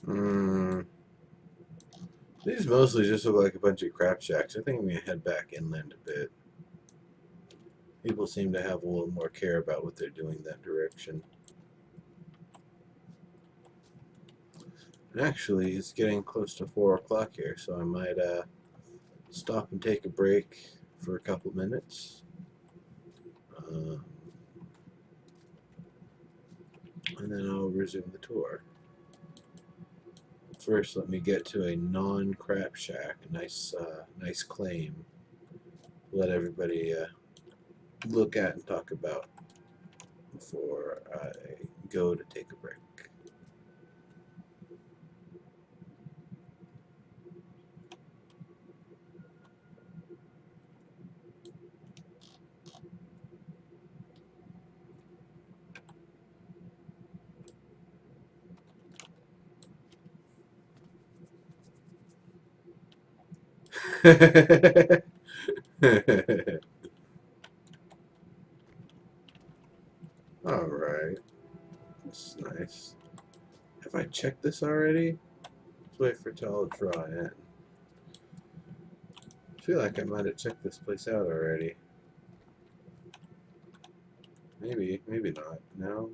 Hmm. These mostly just look like a bunch of Crapshacks. I think I'm gonna head back inland a bit. People seem to have a little more care about what they're doing that direction. And actually, it's getting close to 4 o'clock here, so I might stop and take a break for a couple minutes. Um, and then I'll resume the tour. First, let me get to a non-crap shack. Nice claim. Let everybody look at and talk about before I go to take a break. All right, this is nice. Have I checked this already? Let's wait for it to all draw in. I feel like I might have checked this place out already. Maybe not. No,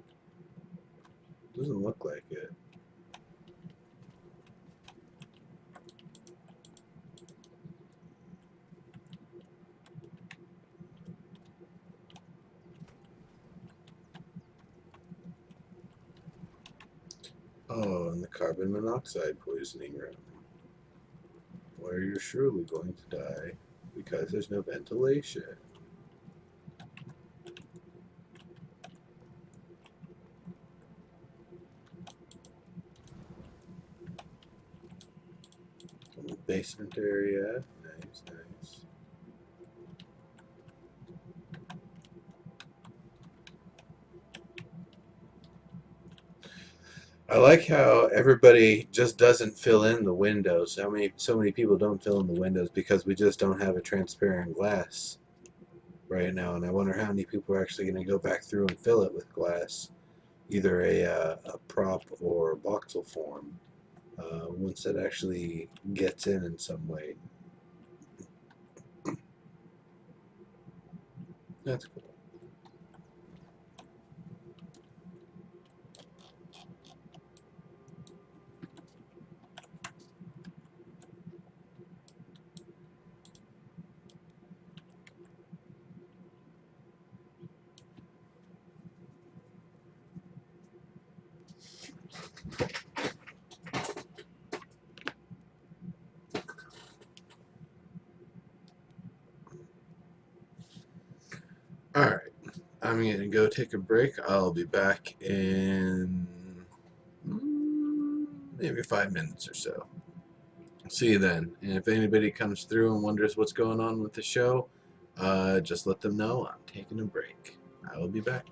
doesn't look like it. Oh, in the carbon monoxide poisoning room, where you're surely going to die because there's no ventilation. Basement area. Nice, nice. I like how everybody just doesn't fill in the windows. So many people don't fill in the windows because we just don't have a transparent glass right now, and I wonder how many people are actually going to go back through and fill it with glass, either a prop or voxel form, once it actually gets in some way. That's cool. All right, I'm going to go take a break. I'll be back in maybe 5 minutes or so. See you then. And if anybody comes through and wonders what's going on with the show, just let them know I'm taking a break. I will be back.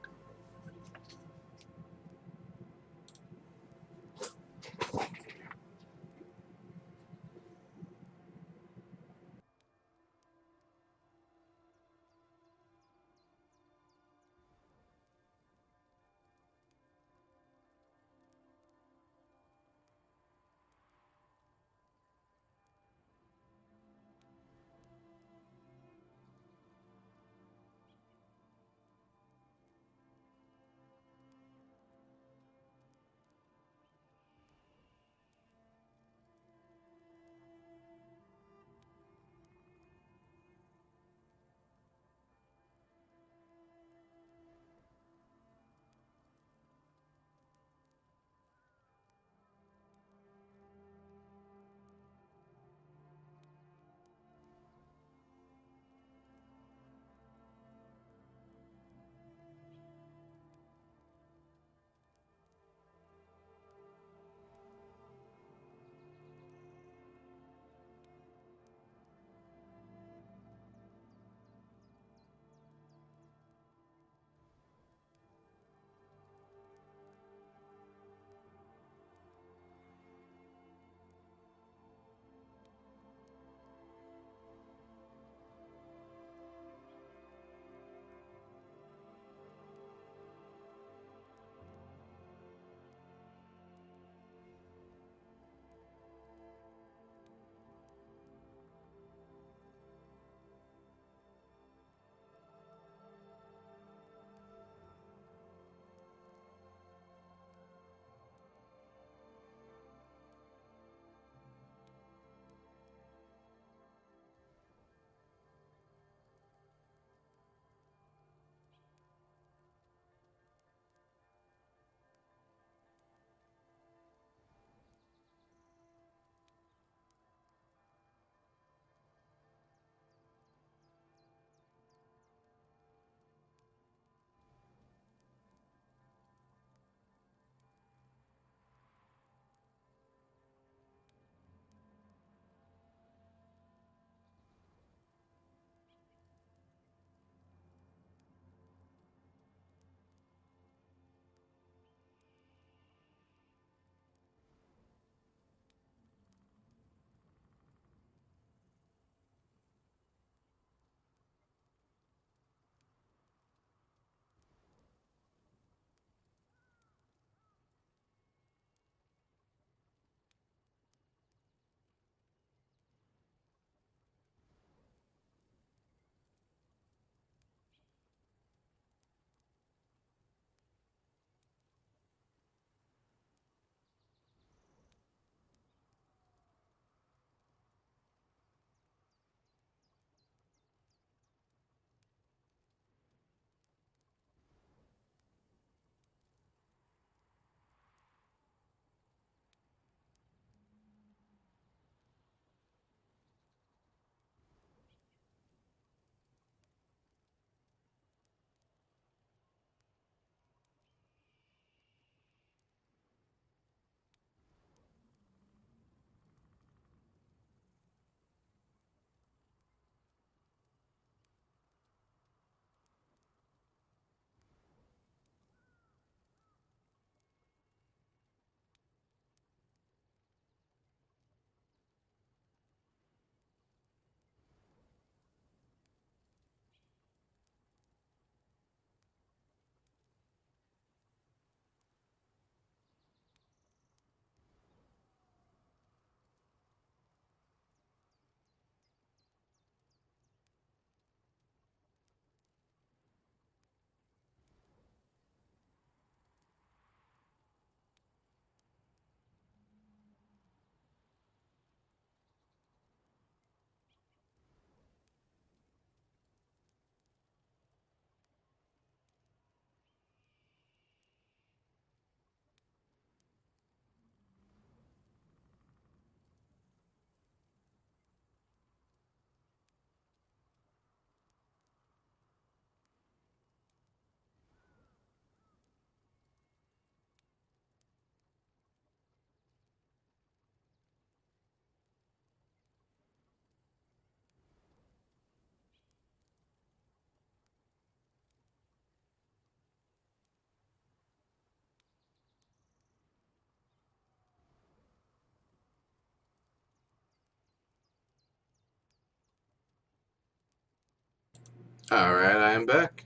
All right, I am back.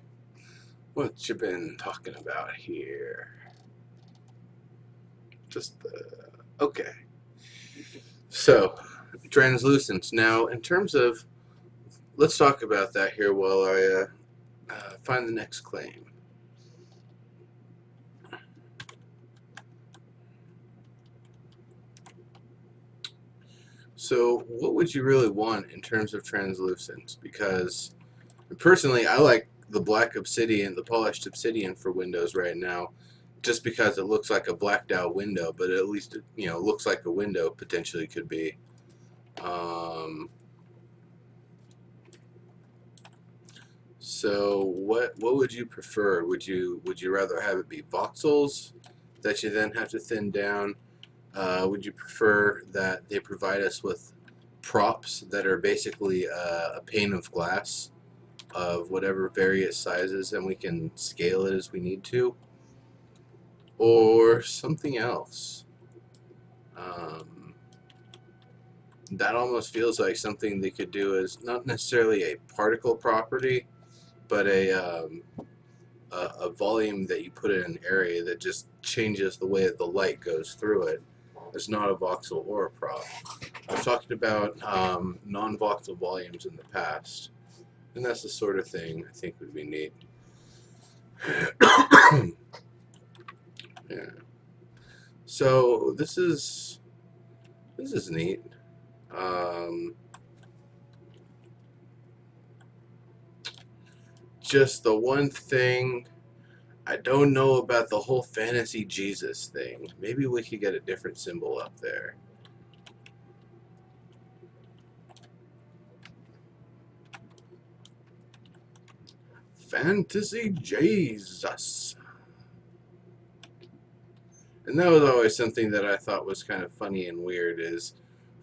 What you been talking about here? Just the okay. So, translucence. Now, in terms of, let's talk about that here while I find the next claim. So, what would you really want in terms of translucence? Because personally, I like the black obsidian, the polished obsidian for windows right now, just because it looks like a blacked out window, but at least it, looks like a window potentially could be. Um, so what would you prefer? Would you rather have it be voxels that you then have to thin down? Would you prefer that they provide us with props that are basically a pane of glass of whatever various sizes, and we can scale it as we need to, or something else? Um, that almost feels like something they could do as not necessarily a particle property, but a volume that you put in an area that just changes the way that the light goes through it. It's not a voxel or a prop. I've talked about non-voxel volumes in the past, and that's the sort of thing I think would be neat. Yeah. So this is neat. Um, just the one thing I don't know about the whole fantasy Jesus thing. Maybe we could get a different symbol up there. Fantasy Jesus. And that was always something that I thought was kind of funny and weird is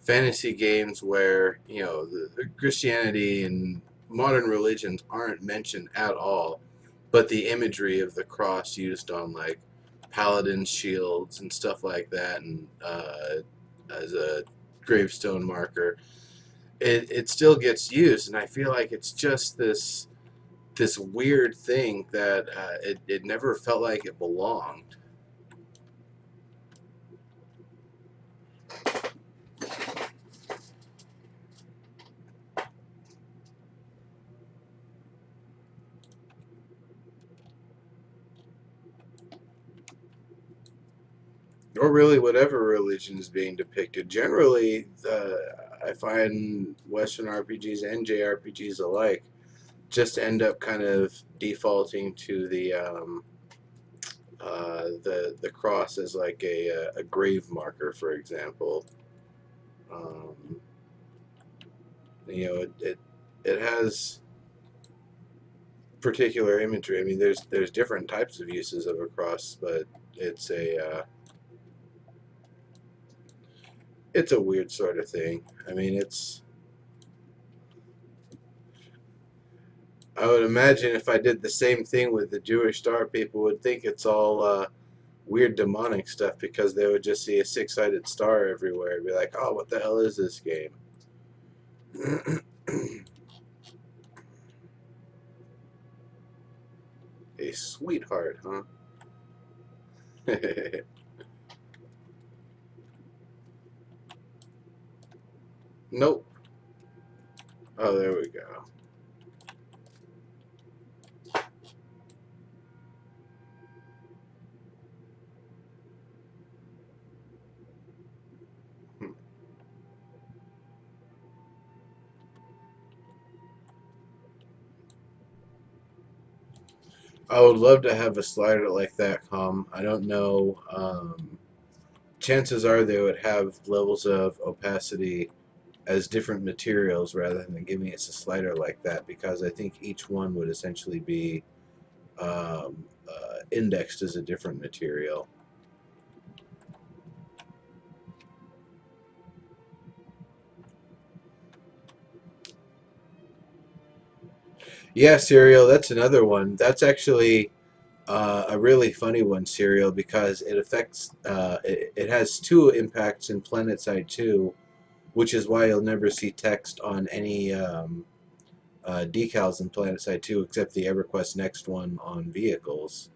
fantasy games where, the Christianity and modern religions aren't mentioned at all, but the imagery of the cross used on like paladin shields and stuff like that, and as a gravestone marker, it still gets used, and I feel like it's just this weird thing that it never felt like it belonged. Or really whatever religion is being depicted. Generally, I find Western RPGs and JRPGs alike just end up kind of defaulting to the cross as like a grave marker, for example. Um, it has particular imagery. I mean, there's different types of uses of a cross, but it's a weird sort of thing. I mean, I would imagine if I did the same thing with the Jewish star, people would think it's all weird demonic stuff because they would just see a six-sided star everywhere and be like, "Oh, what the hell is this game?" A sweetheart, huh? Nope. Oh, there we go. Hmm. I would love to have a slider like that come. I don't know. Chances are they would have levels of opacity as different materials rather than giving us a slider like that, because I think each one would essentially be indexed as a different material. Yeah, Serial, that's another one. That's actually a really funny one, Serial, because it affects, it has two impacts in PlanetSide 2, which is why you'll never see text on any decals in PlanetSide 2, except the EverQuest Next one on vehicles.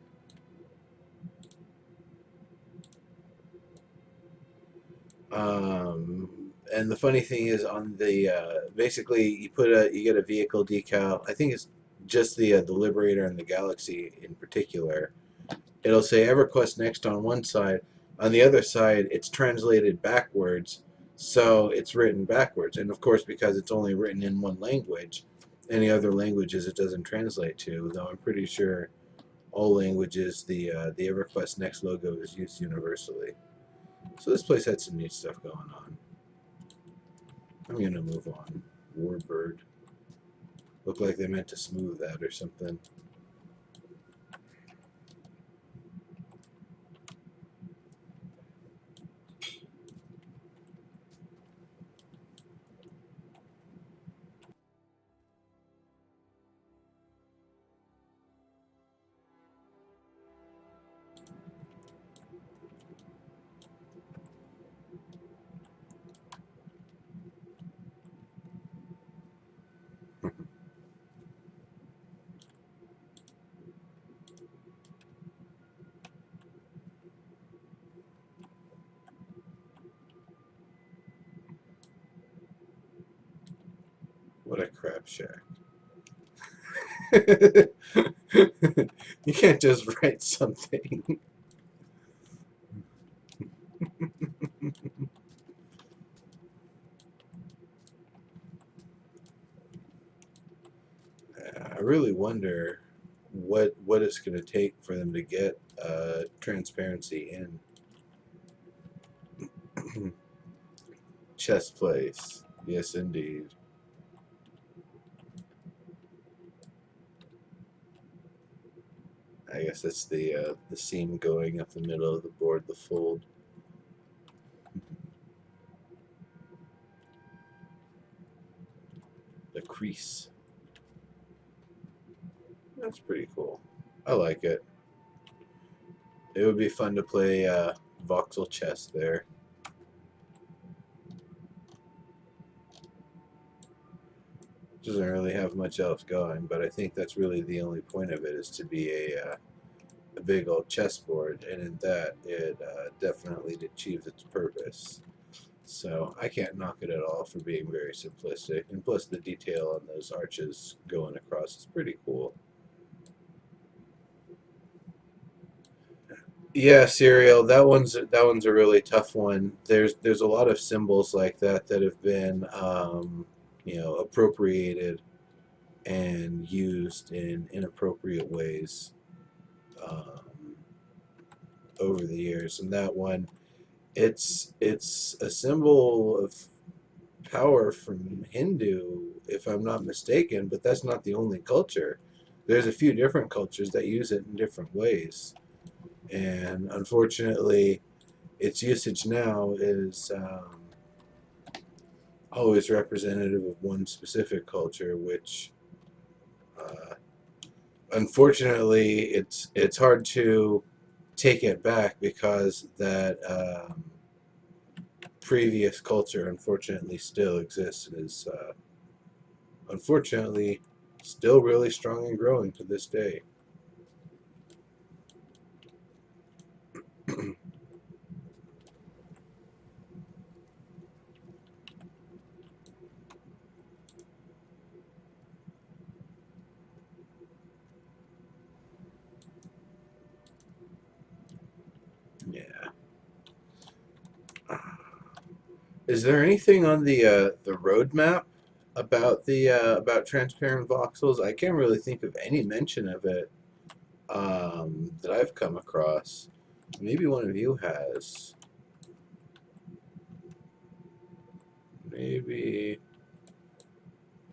And the funny thing is, on the basically you get a vehicle decal. I think it's just the Liberator and the Galaxy in particular. It'll say EverQuest Next on one side. On the other side, it's translated backwards, so it's written backwards. And of course, because it's only written in one language, any other languages it doesn't translate to. Though I'm pretty sure all languages the EverQuest Next logo is used universally. So this place had some neat stuff going on. I'm gonna move on. Warbird. Looked like they meant to smooth that or something. What a crap shack. You can't just write something. I really wonder what it's going to take for them to get transparency in. Chess place. Yes, indeed. I guess that's the seam going up the middle of the board, the fold. The crease. That's pretty cool. I like it. It would be fun to play voxel chess there. Doesn't really have much else going, but I think that's really the only point of it, is to be a big old chessboard, and in that it definitely achieves its purpose. So I can't knock it at all for being very simplistic, and plus the detail on those arches going across is pretty cool. Yeah, Serial. That one's a really tough one. There's a lot of symbols like that have been appropriated and used in inappropriate ways um, over the years. And that one, it's a symbol of power from Hindu, if I'm not mistaken. But that's not the only culture. There's a few different cultures that use it in different ways, and unfortunately, its usage now is always representative of one specific culture, which uh, unfortunately it's hard to take it back, because that previous culture unfortunately still exists and is unfortunately still really strong and growing to this day. Yeah. Is there anything on the roadmap about the about transparent voxels? I can't really think of any mention of it that I've come across. Maybe one of you has. Maybe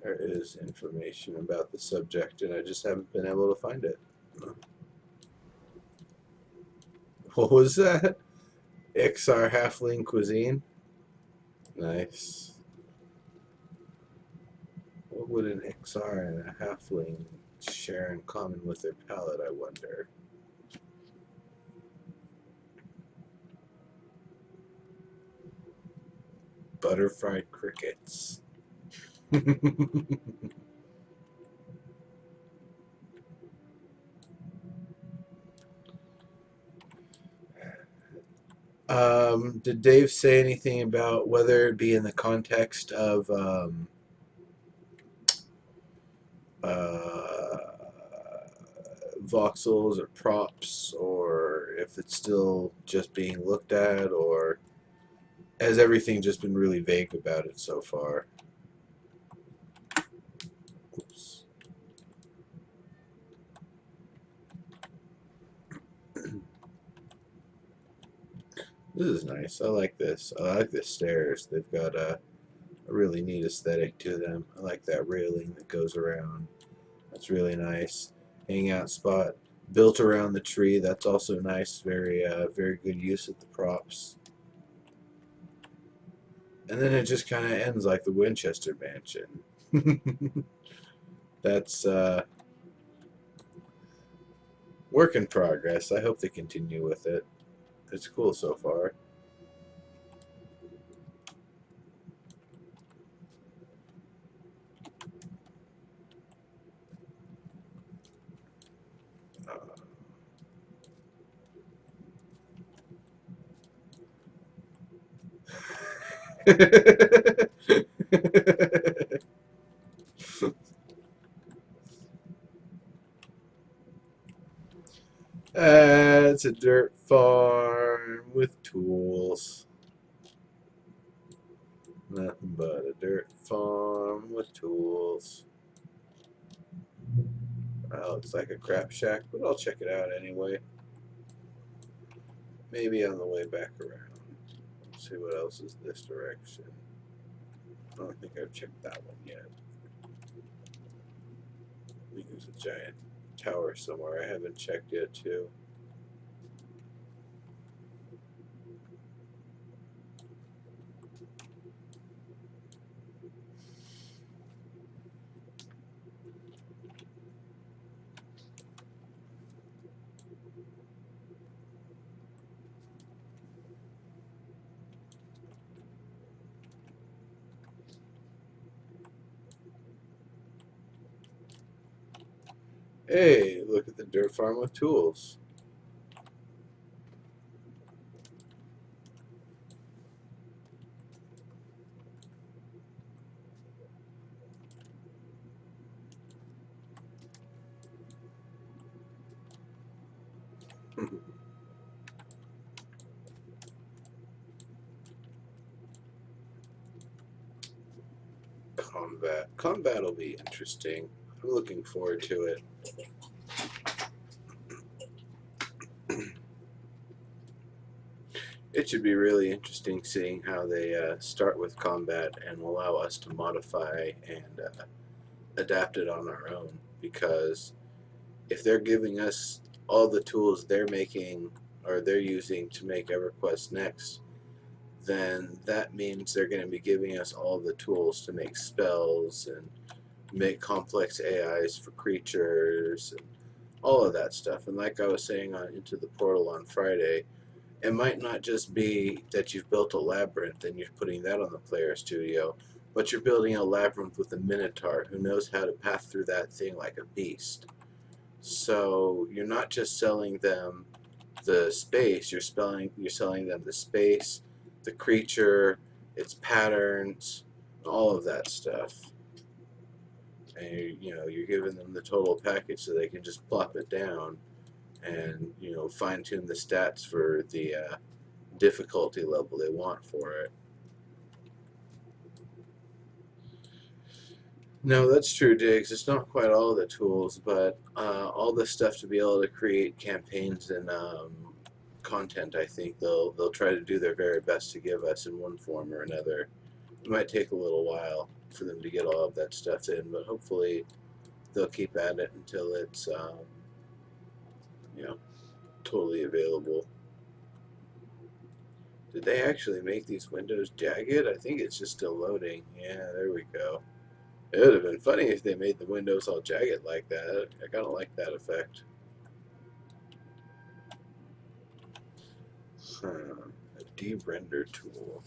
there is information about the subject, and I just haven't been able to find it. What was that? XR halfling cuisine? Nice. What would an XR and a halfling share in common with their palate, I wonder? Butter fried crickets. Did Dave say anything about whether it be in the context of uh, voxels or props, or if it's still just being looked at, or has everything just been really vague about it so far? Oops. This is nice. I like this. I like the stairs. They've got a really neat aesthetic to them. I like that railing that goes around. That's really nice. Hangout spot built around the tree. That's also nice. Very good use of the props. And then it just kind of ends like the Winchester Mansion. That's work in progress. I hope they continue with it. It's cool so far. It's a dirt farm with tools. Nothing but a dirt farm with tools. Well, looks like a crap shack, but I'll check it out anyway. Maybe on the way back around. Let's see what else is this direction. I don't think I've checked that one yet. I think there's a giant tower somewhere I haven't checked yet too. Hey, look at the dirt farm with tools. Combat. Combat will be interesting. I'm looking forward to it. It should be really interesting seeing how they start with combat and allow us to modify and adapt it on our own. Because if they're giving us all the tools they're making or they're using to make EverQuest next, then that means they're going to be giving us all the tools to make spells and make complex AIs for creatures and all of that stuff. And like I was saying on Into the Portal on Friday, it might not just be that you've built a labyrinth and you're putting that on the player studio, but you're building a labyrinth with a minotaur who knows how to pass through that thing like a beast. So you're not just selling them the space, you're selling them the space, the creature, its patterns, all of that stuff. And you're giving them the total package so they can just plop it down and fine tune the stats for the difficulty level they want for it. No, that's true, Diggs. It's not quite all the tools, but all the stuff to be able to create campaigns and content. I think they'll try to do their very best to give us in one form or another. It might take a little while for them to get all of that stuff in, but hopefully they'll keep at it until it's you know totally available. Did they actually make these windows jagged? I think it's just still loading. Yeah, there we go. It would have been funny if they made the windows all jagged like that. I kind of like that effect. Huh. A de-render tool.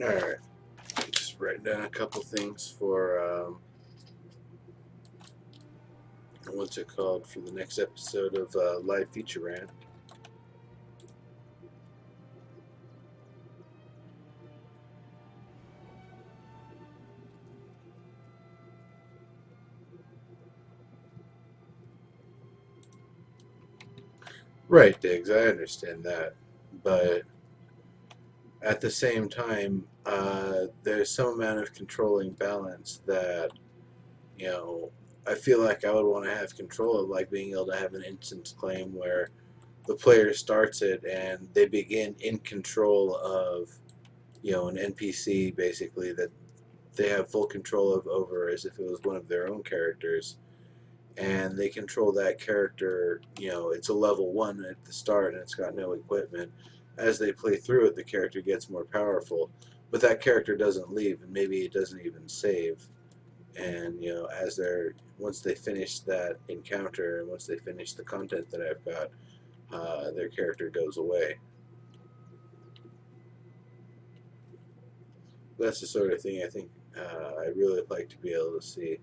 All right. Just write down a couple things for what's it called for the next episode of Live Feature Rant. Right, Diggs. I understand that, but at the same time, there's some amount of controlling balance that you know I feel like I would want to have control of, like being able to have an instance claim where the player starts it and they begin in control of an NPC basically that they have full control of over as if it was one of their own characters, and they control that character. It's a level 1 at the start and it's got no equipment. As they play through it, the character gets more powerful, but that character doesn't leave, and maybe it doesn't even save. And as they're once they finish that encounter and once they finish the content that I've got, their character goes away. That's the sort of thing I think I'd really like to be able to see.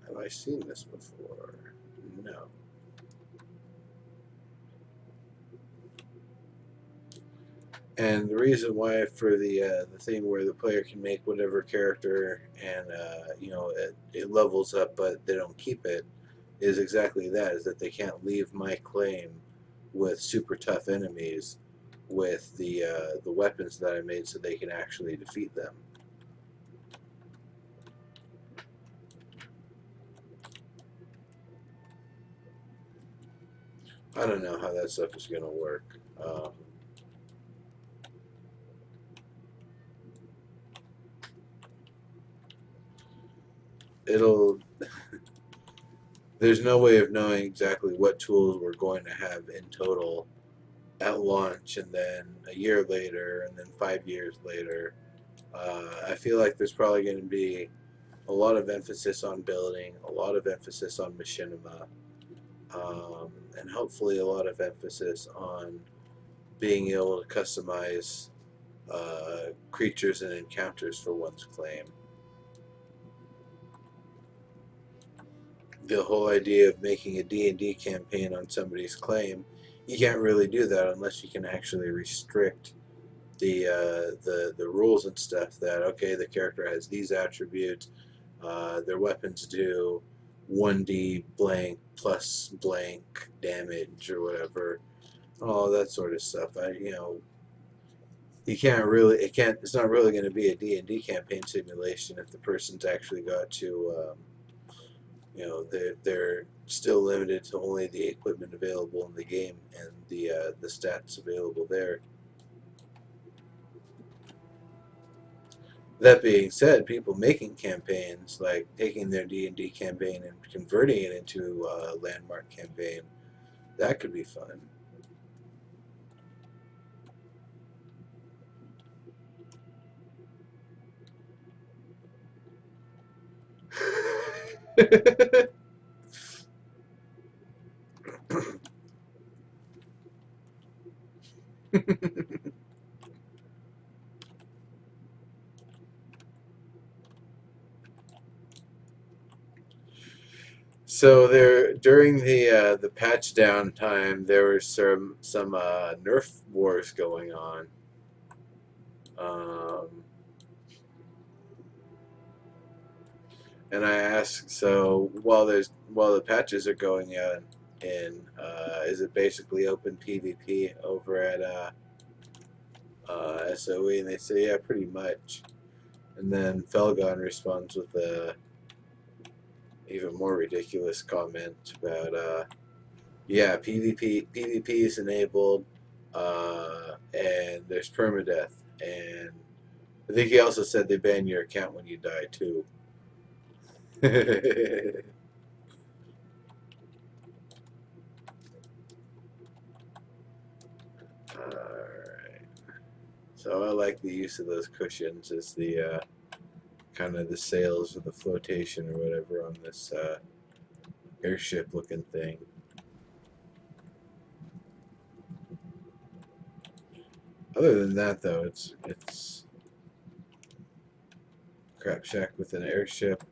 Have I seen this before? No. And the reason why for the thing where the player can make whatever character and it levels up, but they don't keep it, is exactly that: is that they can't leave my claim with super tough enemies with the weapons that I made, so they can actually defeat them. I don't know how that stuff is going to work. It'll There's no way of knowing exactly what tools we're going to have in total at launch, and then a year later, and then 5 years later. I feel like there's probably going to be a lot of emphasis on building, a lot of emphasis on machinima, and hopefully a lot of emphasis on being able to customize creatures and encounters for one's claim. The whole idea of making a D&D campaign on somebody's claim, you can't really do that unless you can actually restrict the rules and stuff. That okay, the character has these attributes, their weapons do 1d blank plus blank damage or whatever, all that sort of stuff. You can't really, it's not really going to be a D&D campaign simulation if the person's actually got to they're still limited to only the equipment available in the game and the stats available there. That being said, people making campaigns, like taking their D&D campaign and converting it into a landmark campaign, that could be fun. So there, during the patch downtime, there was some Nerf wars going on. Um, and I asked, so while the patches are going on, is it basically open PvP over at SOE? And they say, yeah, pretty much. And then Felgon responds with a even more ridiculous comment about yeah, PvP is enabled, and there's permadeath, and I think he also said they ban your account when you die too. Alright. So I like the use of those cushions as the kind of the sails or the flotation or whatever on this airship looking thing. Other than that, though, it's Crapshack with an airship,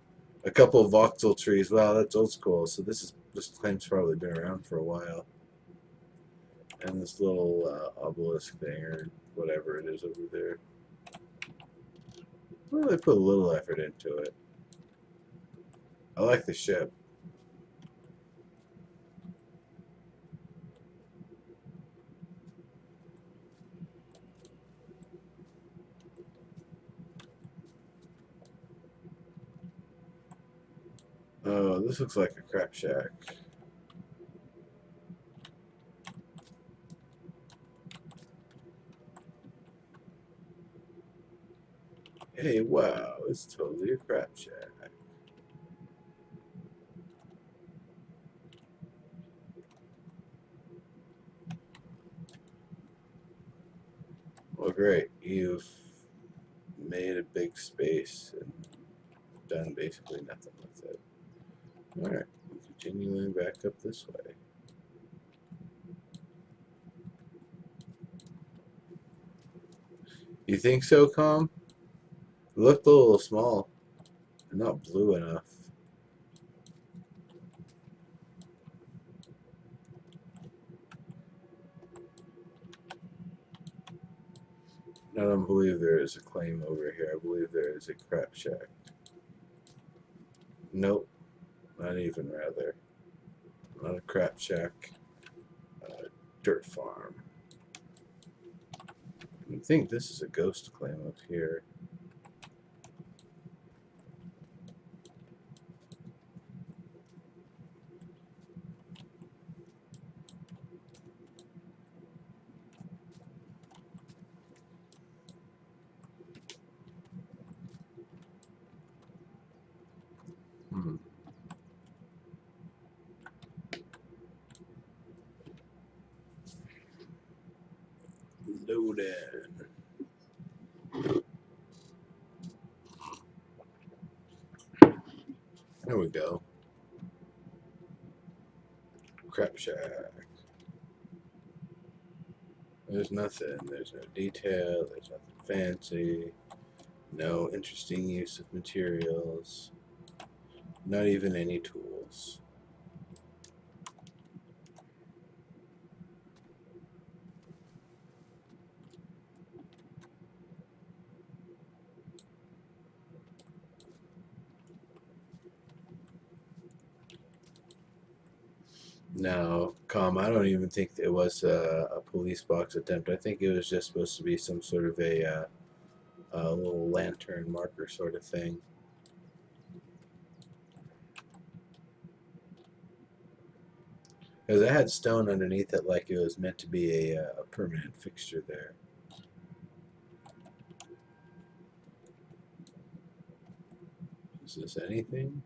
a couple of voxel trees. Wow, that's old school. So this claim's probably been around for a while. And this little obelisk thing or whatever it is over there. Well, they put a little effort into it. I like the ship. Oh, this looks like a crap shack. Hey, wow, it's totally a crap shack. Well, great. You've made a big space and done basically nothing with it. Alright, continuing back up this way. You think so, Com? It looked a little small. And not blue enough. I don't believe there is a claim over here. I believe there is a crap shack. Nope, not even rather. Not a crap shack. Dirt farm. I think this is a ghost claim up here. Hmm. Loaded. There we go. Crap shack. There's nothing. There's no detail. There's nothing fancy. No interesting use of materials. Not even any tools. No, I don't even think it was a police box attempt. I think it was just supposed to be some sort of a little lantern marker sort of thing. Because it had stone underneath it like it was meant to be a permanent fixture there. Is this anything?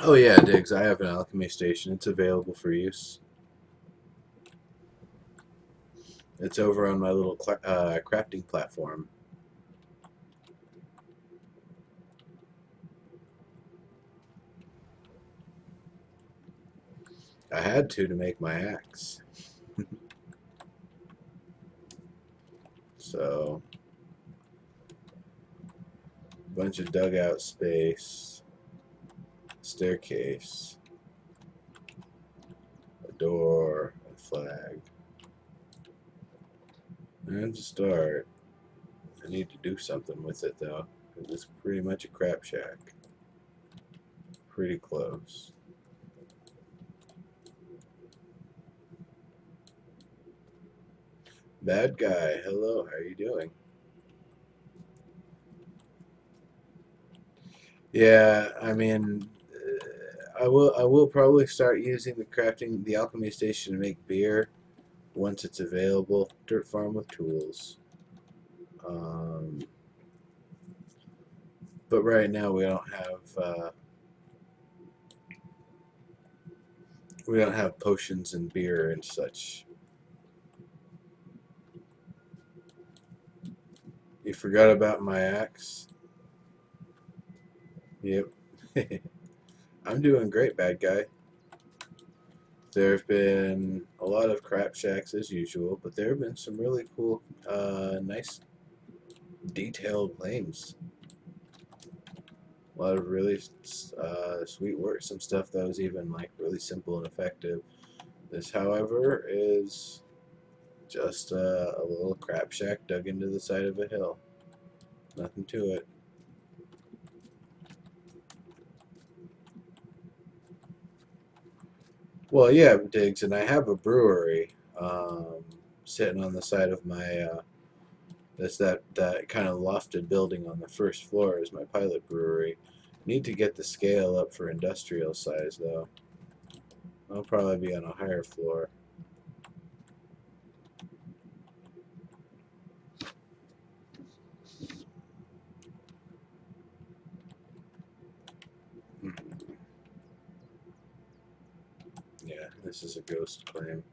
Oh yeah, Diggs, I have an alchemy station. It's available for use. It's over on my little crafting platform. I had to make my axe. So, bunch of dugout space, staircase, a door, a flag. And to start, I need to do something with it though. It's pretty much a crap shack. Pretty close. Bad guy, hello, how are you doing? Yeah, I mean, I will probably start using the alchemy station to make beer once it's available. Dirt farm with tools. Um, but right now we don't have potions and beer and such. You forgot about my axe? Yep. I'm doing great, bad guy. There have been a lot of Crapshacks as usual, but there have been some really cool, nice, detailed claims. A lot of really sweet work. Some stuff that was even like really simple and effective. This, however, is just a little Crapshack dug into the side of a hill. Nothing to it. Well, yeah, Diggs, and I have a brewery sitting on the side of my. That's that kind of lofted building on the first floor is my pilot brewery. Need to get the scale up for industrial size though. I'll probably be on a higher floor. Yeah, this is a ghost claim.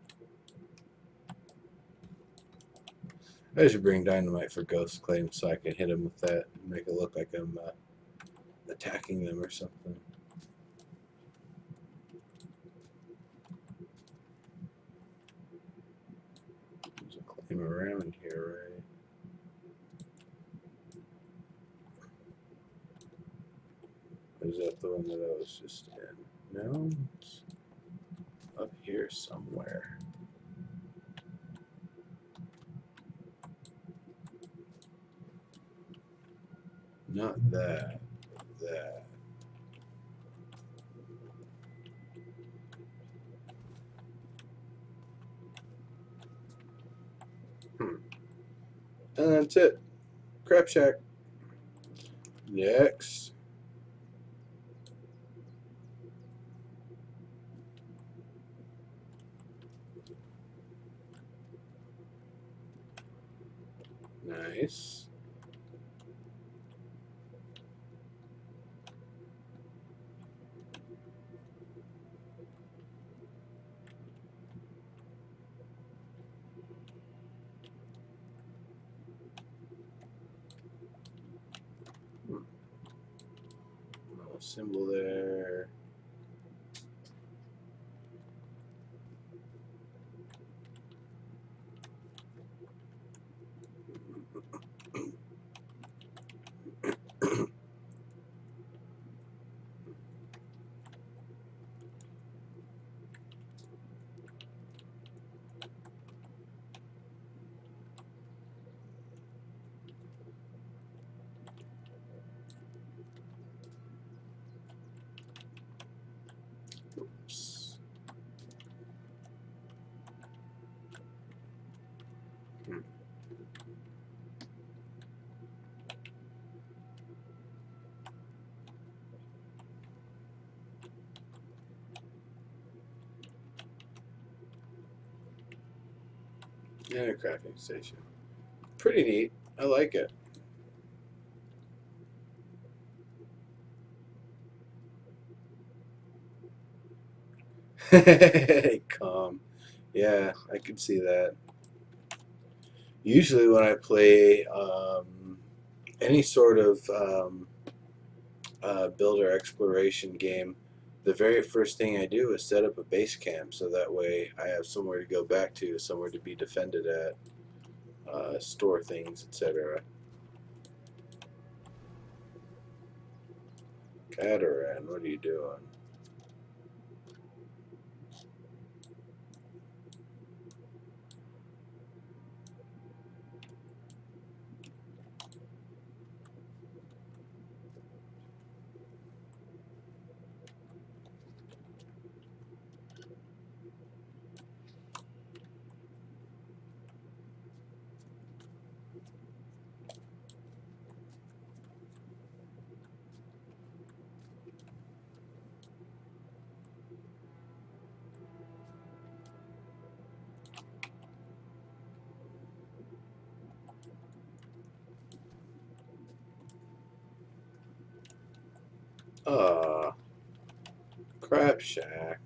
I should bring dynamite for ghost claims so I can hit them with that and make it look like I'm attacking them or something. There's a claim around here, right? Or is that the one that I was just in? No, it's up here somewhere. Not that. That. And that's it. Crapshack. Next. Nice. Little symbol there. Oops. And a crafting station. Pretty neat. I like it. Calm. Yeah, I could see that. Usually, when I play any sort of builder exploration game, the very first thing I do is set up a base camp so that way I have somewhere to go back to, somewhere to be defended at, store things, etc. Cataran, what are you doing? Ah, Crapshack.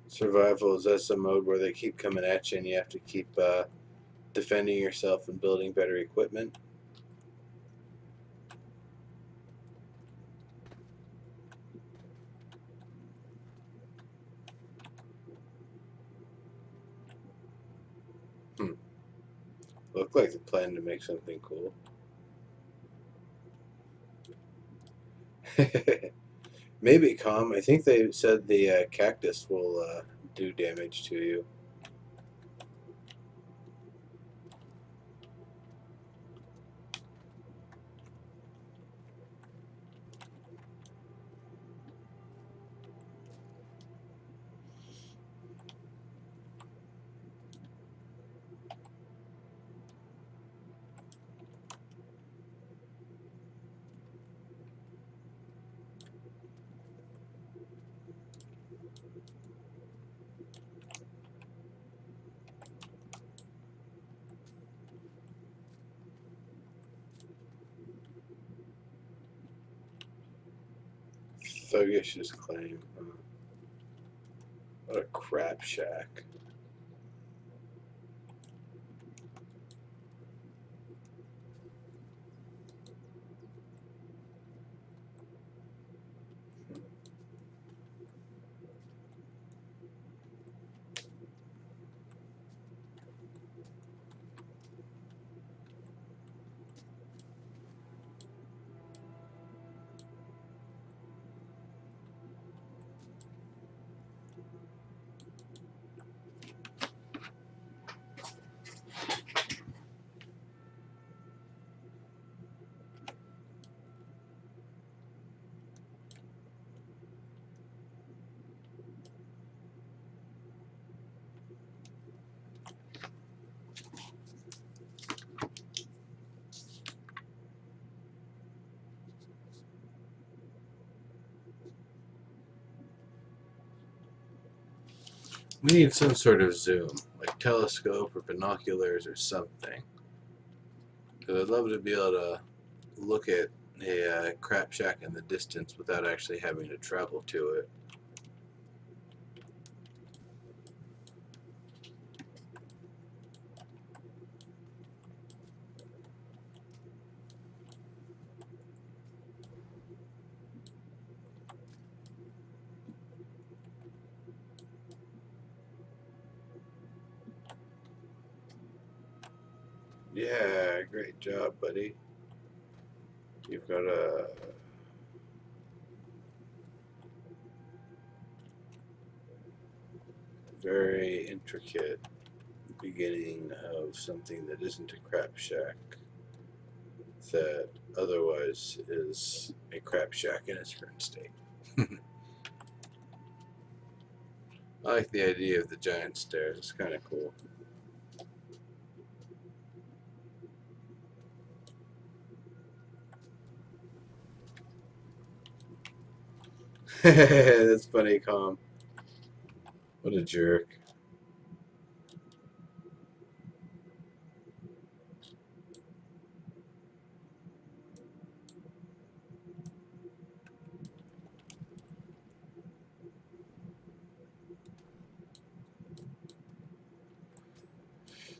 Survival, is that some mode where they keep coming at you and you have to keep defending yourself and building better equipment? Hmm. Look like they're planning to make something cool. Maybe, Calm. I think they said the cactus will do damage to you. Thuggish claim. What a crap shack. We need some sort of zoom, like telescope or binoculars or something. Because I'd love to be able to look at a crap shack in the distance without actually having to travel to it. Yeah, great job, buddy. You've got a very intricate beginning of something that isn't a crap shack, that otherwise is a crap shack in its current state. I like the idea of the giant stairs. It's kind of cool. That's funny, Calm. What a jerk.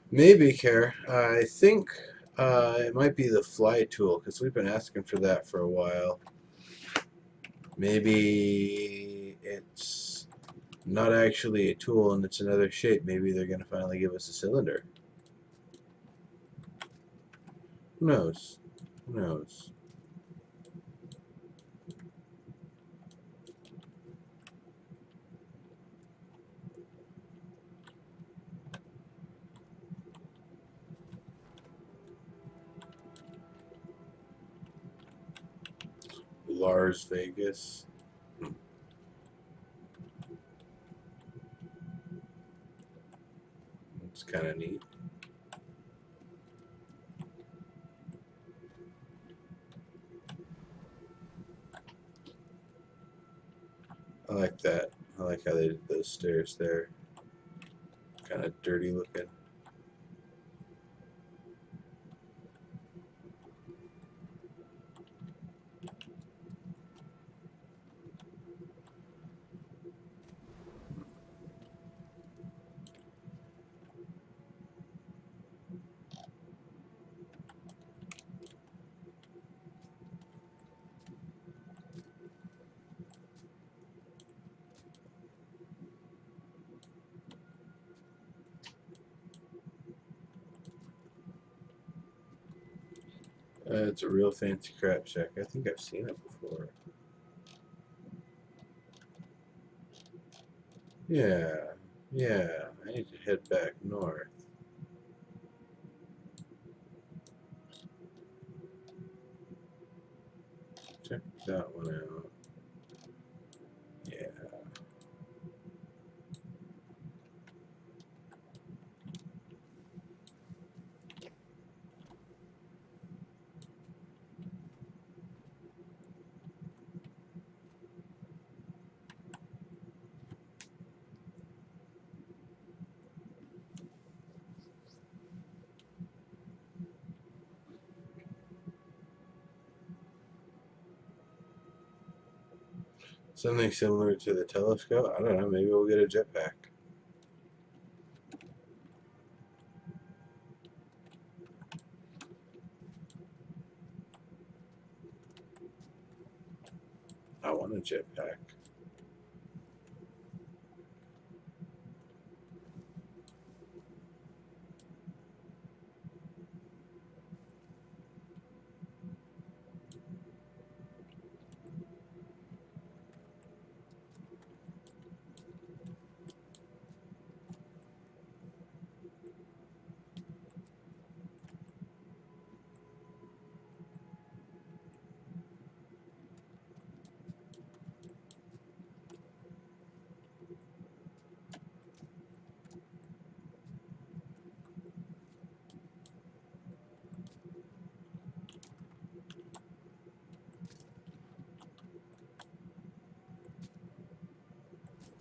Maybe, Care. I think it might be the fly tool because we've been asking for that for a while. Maybe it's not actually a tool and it's another shape. Maybe they're going to finally give us a cylinder. Who knows? Who knows? Lars Vegas. It's kind of neat. that. I like how they did those stairs there. Kind of dirty looking. It's a real fancy Crapshack. I think I've seen it before. Yeah, yeah. I need to head back north. Check that one out. Yeah. Something similar to the telescope. I don't know. Maybe we'll get a jetpack. I want a jetpack.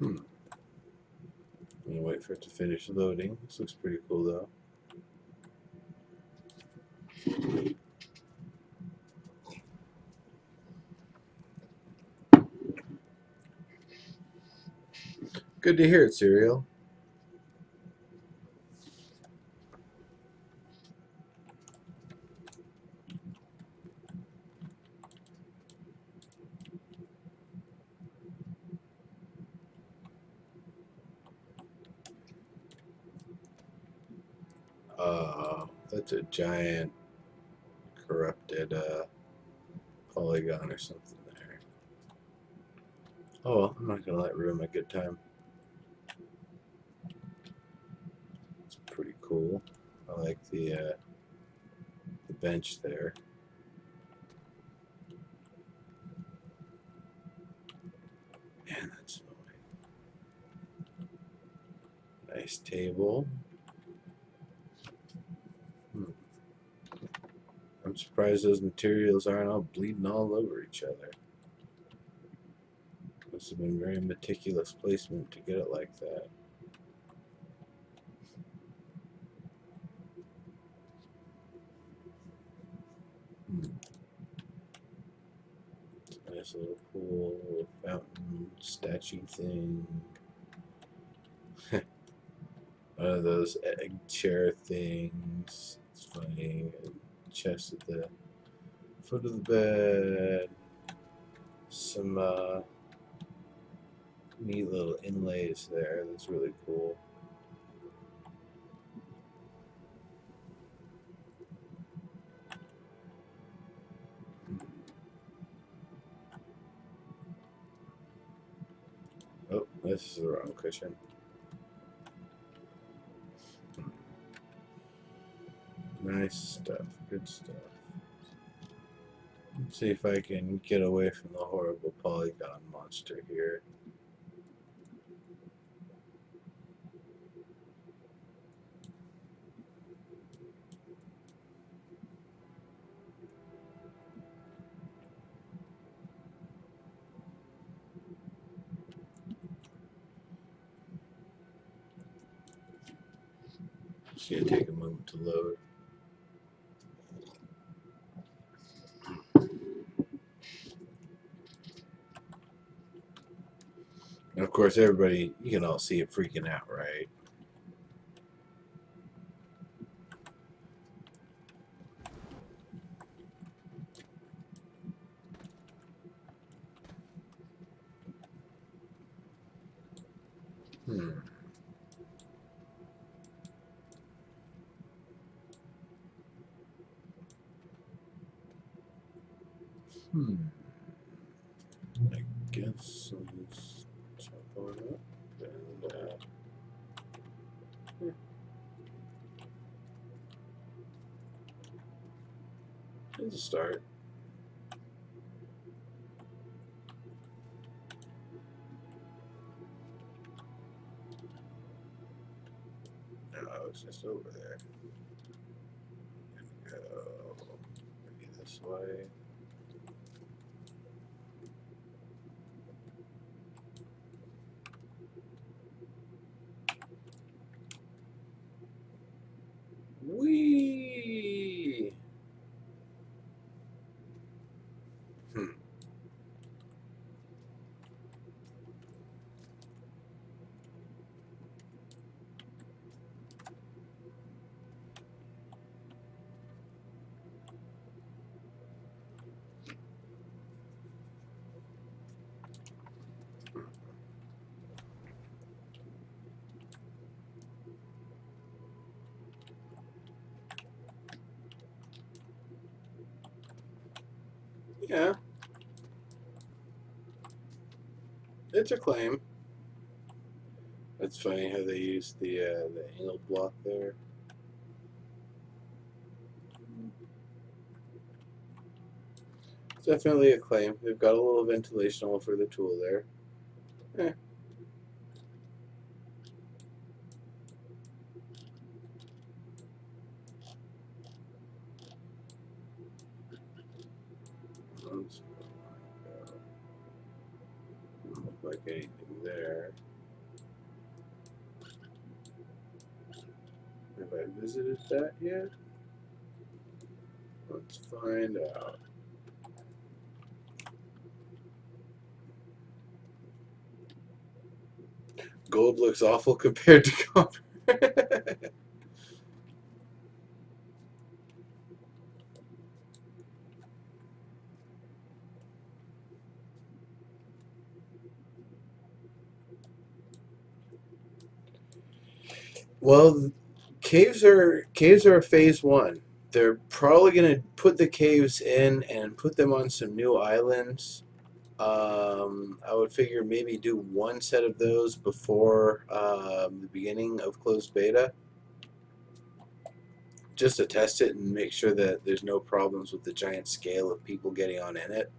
I'm gonna wait for it to finish loading. This looks pretty cool though. Good to hear it, Serial. That's a giant corrupted polygon or something there. Oh well, I'm not gonna let it ruin my good time. It's pretty cool. I like the bench there. Man, that's annoying. Nice table. I'm surprised those materials aren't all bleeding all over each other. Must have been very meticulous placement to get it like that. Nice little pool, little fountain, statue thing. One of those egg chair things. It's funny. Chest at the foot of the bed. Some neat little inlays there. That's really cool. Oh, this is the wrong cushion. Nice stuff. Good stuff. Let's see if I can get away from the horrible polygon monster here. It's going to take a moment to load. And of course, everybody, you can all see it freaking out, right? Hmm. Hmm. I guess I'll just jump on up and let's start. No, it's just over there. Go maybe this way. Whee! Hmm. Yeah, it's a claim. It's funny how they use the angled block there. It's definitely a claim. They've got a little ventilation hole for the tool there. Eh. Doesn't look like anything there. Have I visited that yet? Let's find out. Gold looks awful compared to copper. Well, caves are phase one. They're probably gonna put the caves in and put them on some new islands. I would figure maybe do one set of those before the beginning of closed beta, just to test it and make sure that there's no problems with the giant scale of people getting on in it.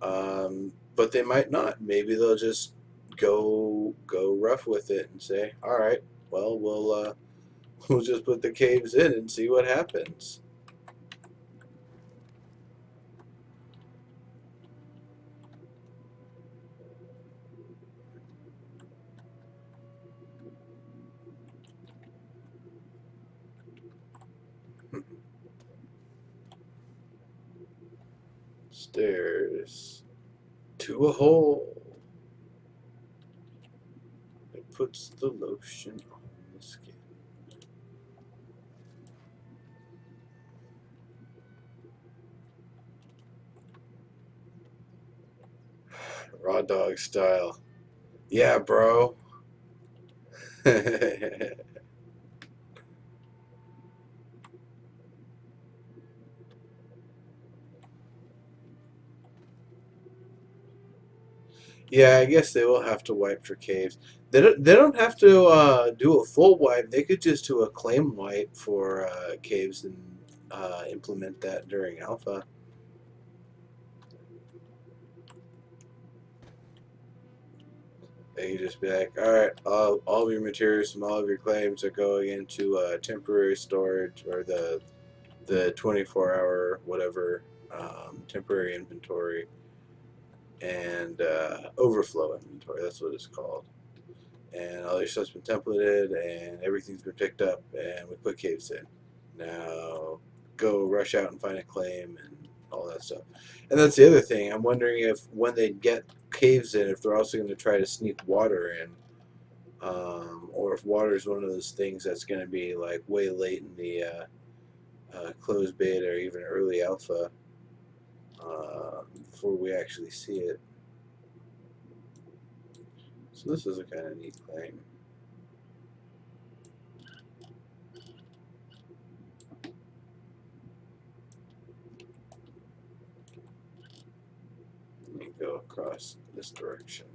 But they might not. Maybe they'll just go rough with it and say, "All right, well, we'll just put the caves in and see what happens." Stairs to a hole. It puts the lotion on the skin. Raw dog style. Yeah, bro. Yeah, I guess they will have to wipe for caves. They don't have to do a full wipe. They could just do a claim wipe for caves and implement that during alpha. They could just be like, all right, all of your materials from all of your claims are going into temporary storage or the 24-hour whatever temporary inventory and overflow inventory. That's what it's called. and all your stuff's been templated, and everything's been picked up, and we put caves in. Now go rush out and find a claim and all that stuff. And that's the other thing. I'm wondering if when they get caves in, if they're also going to try to sneak water in, or if water is one of those things that's going to be like way late in the closed beta or even early alpha before we actually see it. So this is a kind of neat claim. Let me go across this direction.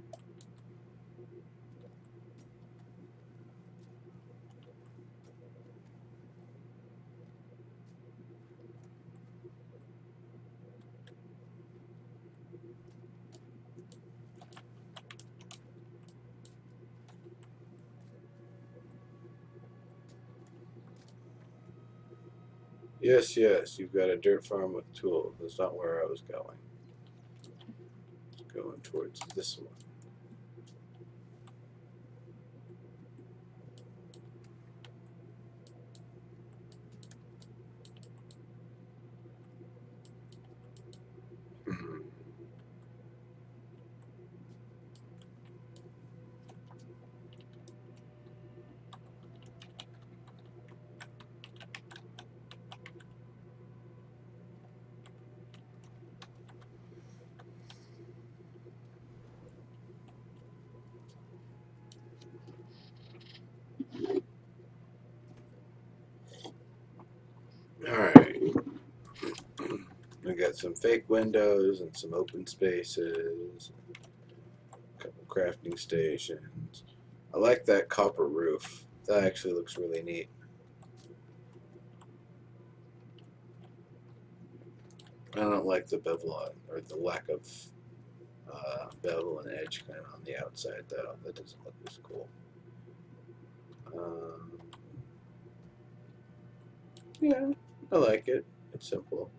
Yes, yes, you've got a dirt farm with tools. That's not where I was going. Going towards this one. Hmm. Alright. We got some fake windows and some open spaces, a couple crafting stations. I like that copper roof. That actually looks really neat. I don't like the bevel on, or the lack of bevel and edge kind of on the outside, though. That doesn't look as cool. Um, yeah, I like it. It's simple.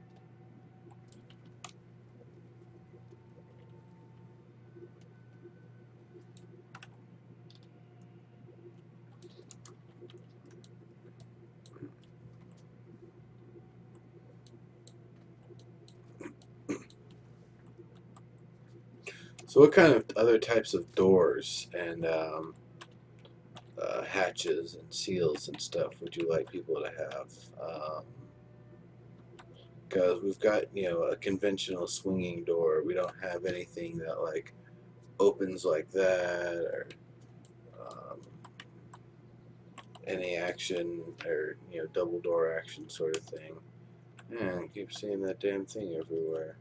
So, what kind of other types of doors and hatches and seals and stuff would you like people to have? Because we've got, a conventional swinging door. We don't have anything that like opens like that, or um, any action, or double door action sort of thing. Yeah, I keep seeing that damn thing everywhere.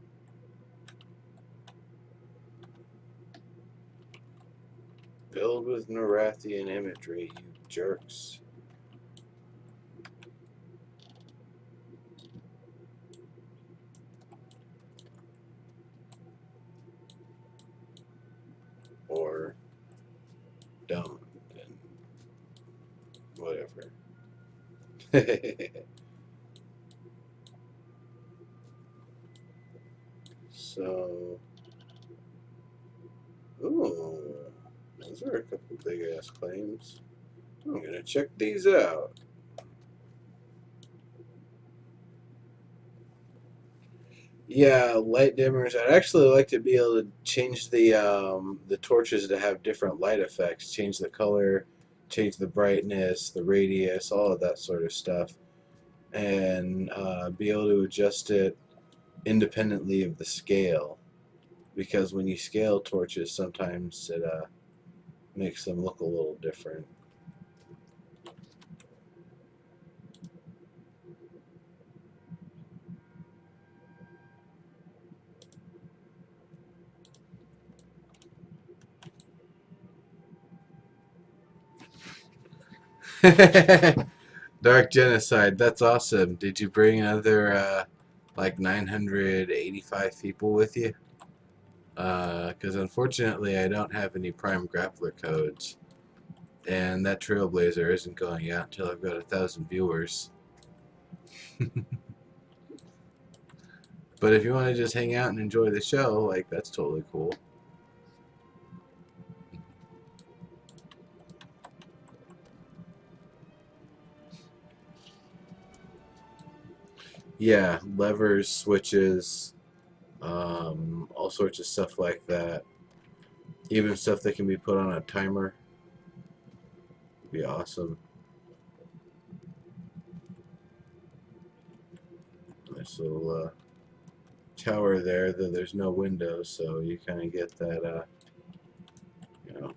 Build with Nerathian imagery, you jerks. Or don't, and whatever. So, ooh, those are a couple big ass claims. I'm gonna check these out. Yeah, light dimmers. I'd actually like to be able to change the torches to have different light effects, change the color, change the brightness, the radius, all of that sort of stuff, and be able to adjust it independently of the scale. Because when you scale torches, sometimes it makes them look a little different. Dark Genocide, that's awesome. Did you bring another like 985 people with you? Because unfortunately, I don't have any Prime Grappler codes, and that Trailblazer isn't going out until I've got 1,000 viewers. But if you want to just hang out and enjoy the show, like that's totally cool. Yeah, levers, switches, all sorts of stuff like that. Even stuff that can be put on a timer would be awesome. Nice little tower there, though there's no windows, so you kind of get that, you know,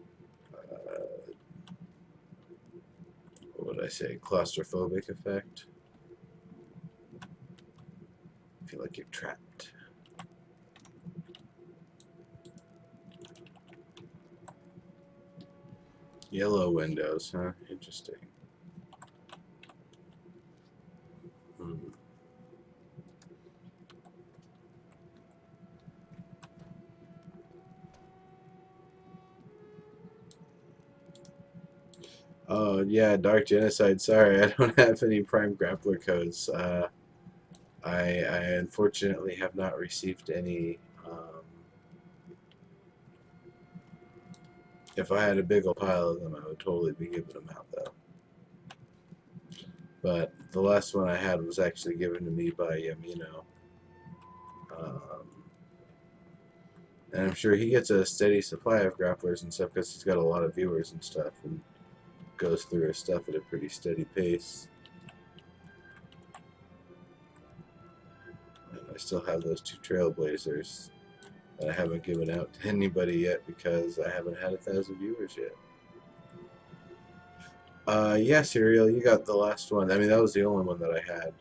what would I say, claustrophobic effect. I feel like you're trapped. Yellow windows, huh? Interesting. Hmm. Oh, yeah, Dark Genocide. Sorry, I don't have any Prime Grappler codes. I unfortunately have not received any. If I had a big old pile of them, I would totally be giving them out, though. But the last one I had was actually given to me by Yamino. Um, and I'm sure he gets a steady supply of grapplers and stuff because he's got a lot of viewers and stuff and goes through his stuff at a pretty steady pace. And I still have those two Trailblazers that I haven't given out to anybody yet because I haven't had 1,000 viewers yet. Yeah, Serial, you got the last one. I mean, that was the only one that I had.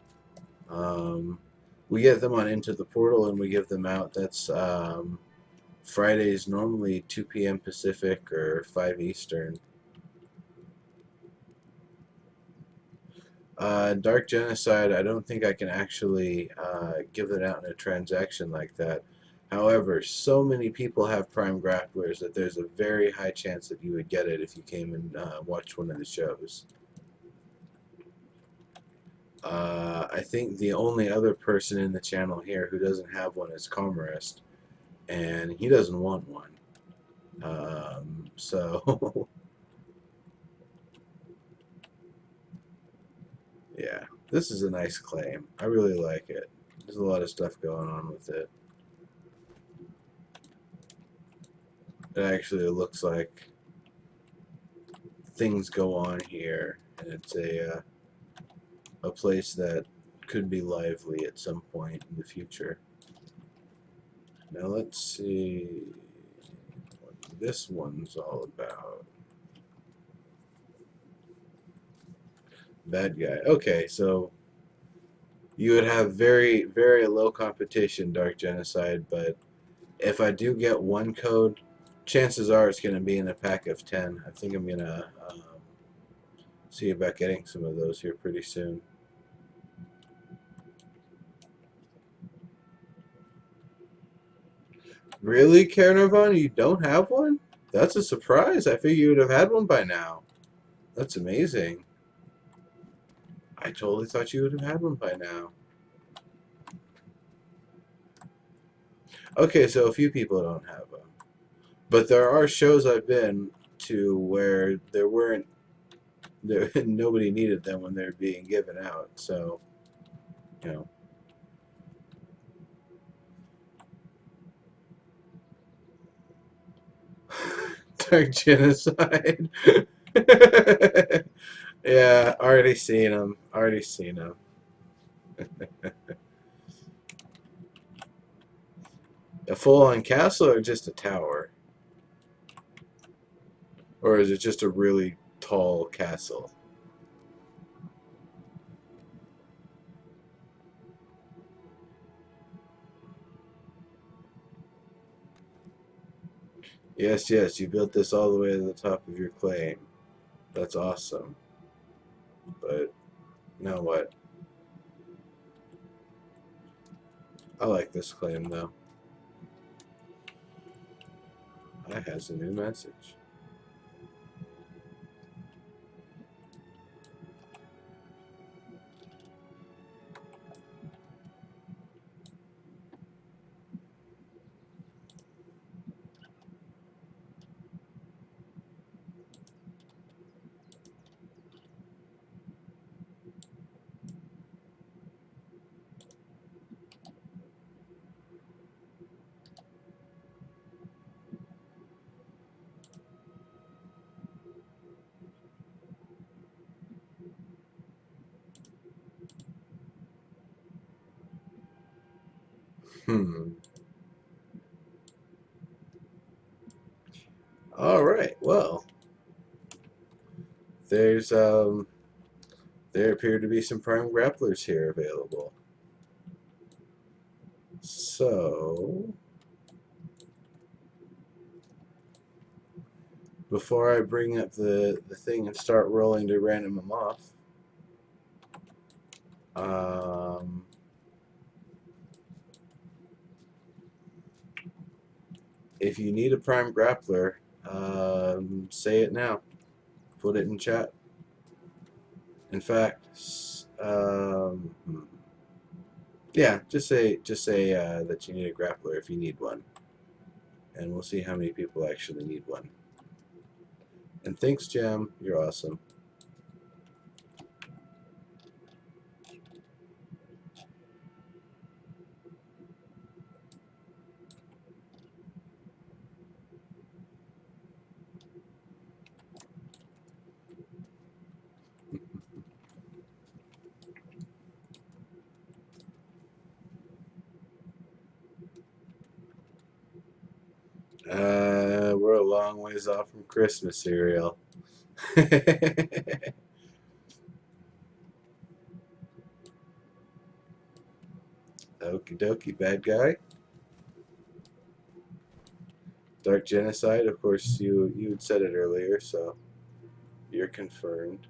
We get them on Into the Portal and we give them out. That's Fridays, normally 2 p.m. Pacific or 5 Eastern. Dark Genocide, I don't think I can actually give it out in a transaction like that. However, so many people have Prime Grapplers that there's a very high chance that you would get it if you came and watched one of the shows. I think the only other person in the channel here who doesn't have one is Comrest, and he doesn't want one. So, yeah, this is a nice claim. I really like it. There's a lot of stuff going on with it. It actually looks like things go on here, and it's a place that could be lively at some point in the future. Now let's see what this one's all about. Bad guy. Okay, so you would have very, very low competition, Dark Genocide, but if I do get one code, chances are it's going to be in a pack of 10. I think I'm going to see about getting some of those here pretty soon. Really, Carnarvon? You don't have one? That's a surprise. I figured you would have had one by now. That's amazing. I totally thought you would have had one by now. Okay, so a few people don't have them. But there are shows I've been to where nobody needed them when they're being given out. So, you know. Dark Genocide. Yeah, already seen them. Already seen them. A full-on castle or just a tower? Or is it just a really tall castle? Yes, yes, you built this all the way to the top of your claim. That's awesome. But now what? I like this claim though. That has a new message. Hmm. All right. Well, there's there appear to be some prime grapplers here available. So before I bring up the thing and start rolling to random them off, um, if you need a prime grappler, say it now. Put it in chat. In fact, yeah, just say that you need a grappler if you need one, and we'll see how many people actually need one. And thanks, Jam. You're awesome. We're a long ways off from Christmas cereal. Okie dokie, bad guy. Dark genocide. Of course, you had said it earlier, so you're confirmed.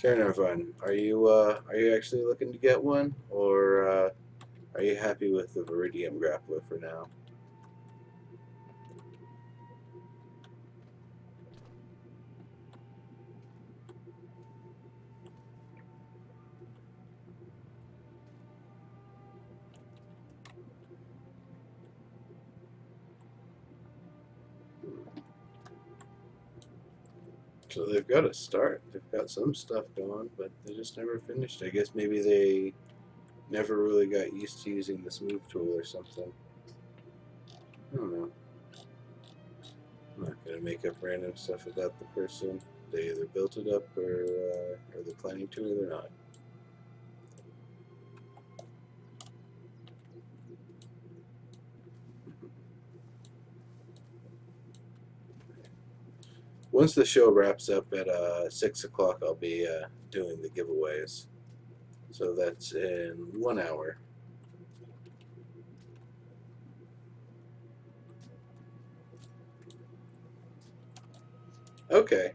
Caernarvon, are you actually looking to get one, or are you happy with the Viridium grappler for now? So they've got a start. They've got some stuff going, but they just never finished. I guess maybe they never really got used to using this move tool or something. I don't know. I'm not gonna make up random stuff about the person. They either built it up or they're planning to or they're not. Once the show wraps up at 6 o'clock, I'll be doing the giveaways. So that's in 1 hour. Okay.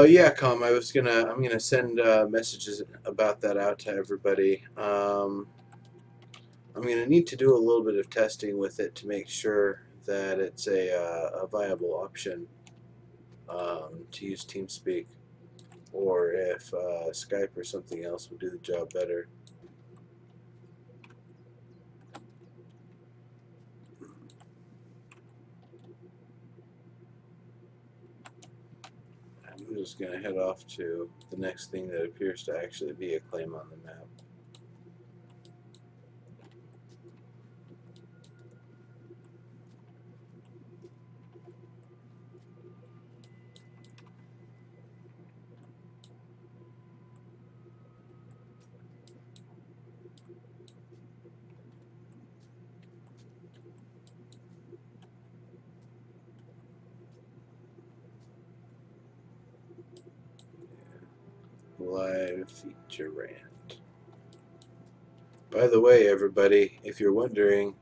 Yeah, I'm gonna send messages about that out to everybody. I'm gonna need to do a little bit of testing with it to make sure that it's a viable option to use TeamSpeak, or if Skype or something else would do the job better. I'm just gonna head off to the next thing that appears to actually be a claim on the map. Live feature rant. By the way, everybody, if you're wondering,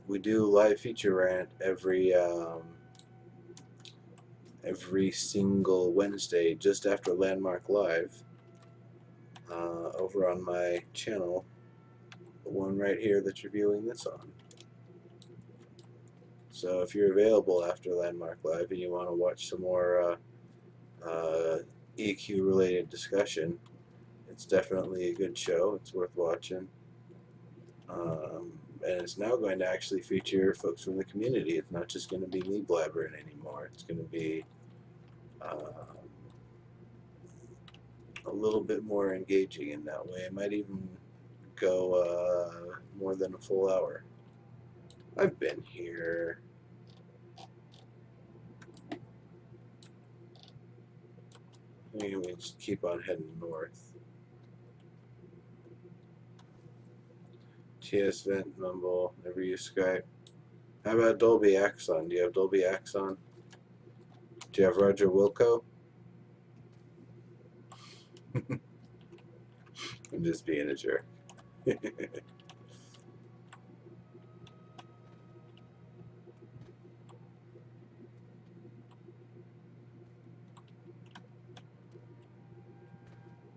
we do live feature rant every single Wednesday just after Landmark Live over on my channel, the one right here that you're viewing this on. So if you're available after Landmark Live and you want to watch some more EQ related discussion, it's definitely a good show. It's worth watching. And it's now going to actually feature folks from the community. It's not just going to be me blabbering anymore. It's going to be a little bit more engaging in that way. It might even go more than a full hour. I've been here. Maybe we just keep on heading north. TS Vent, Mumble, never use Skype. How about Dolby Axon? Do you have Dolby Axon? Do you have Roger Wilco? I'm just being a jerk. It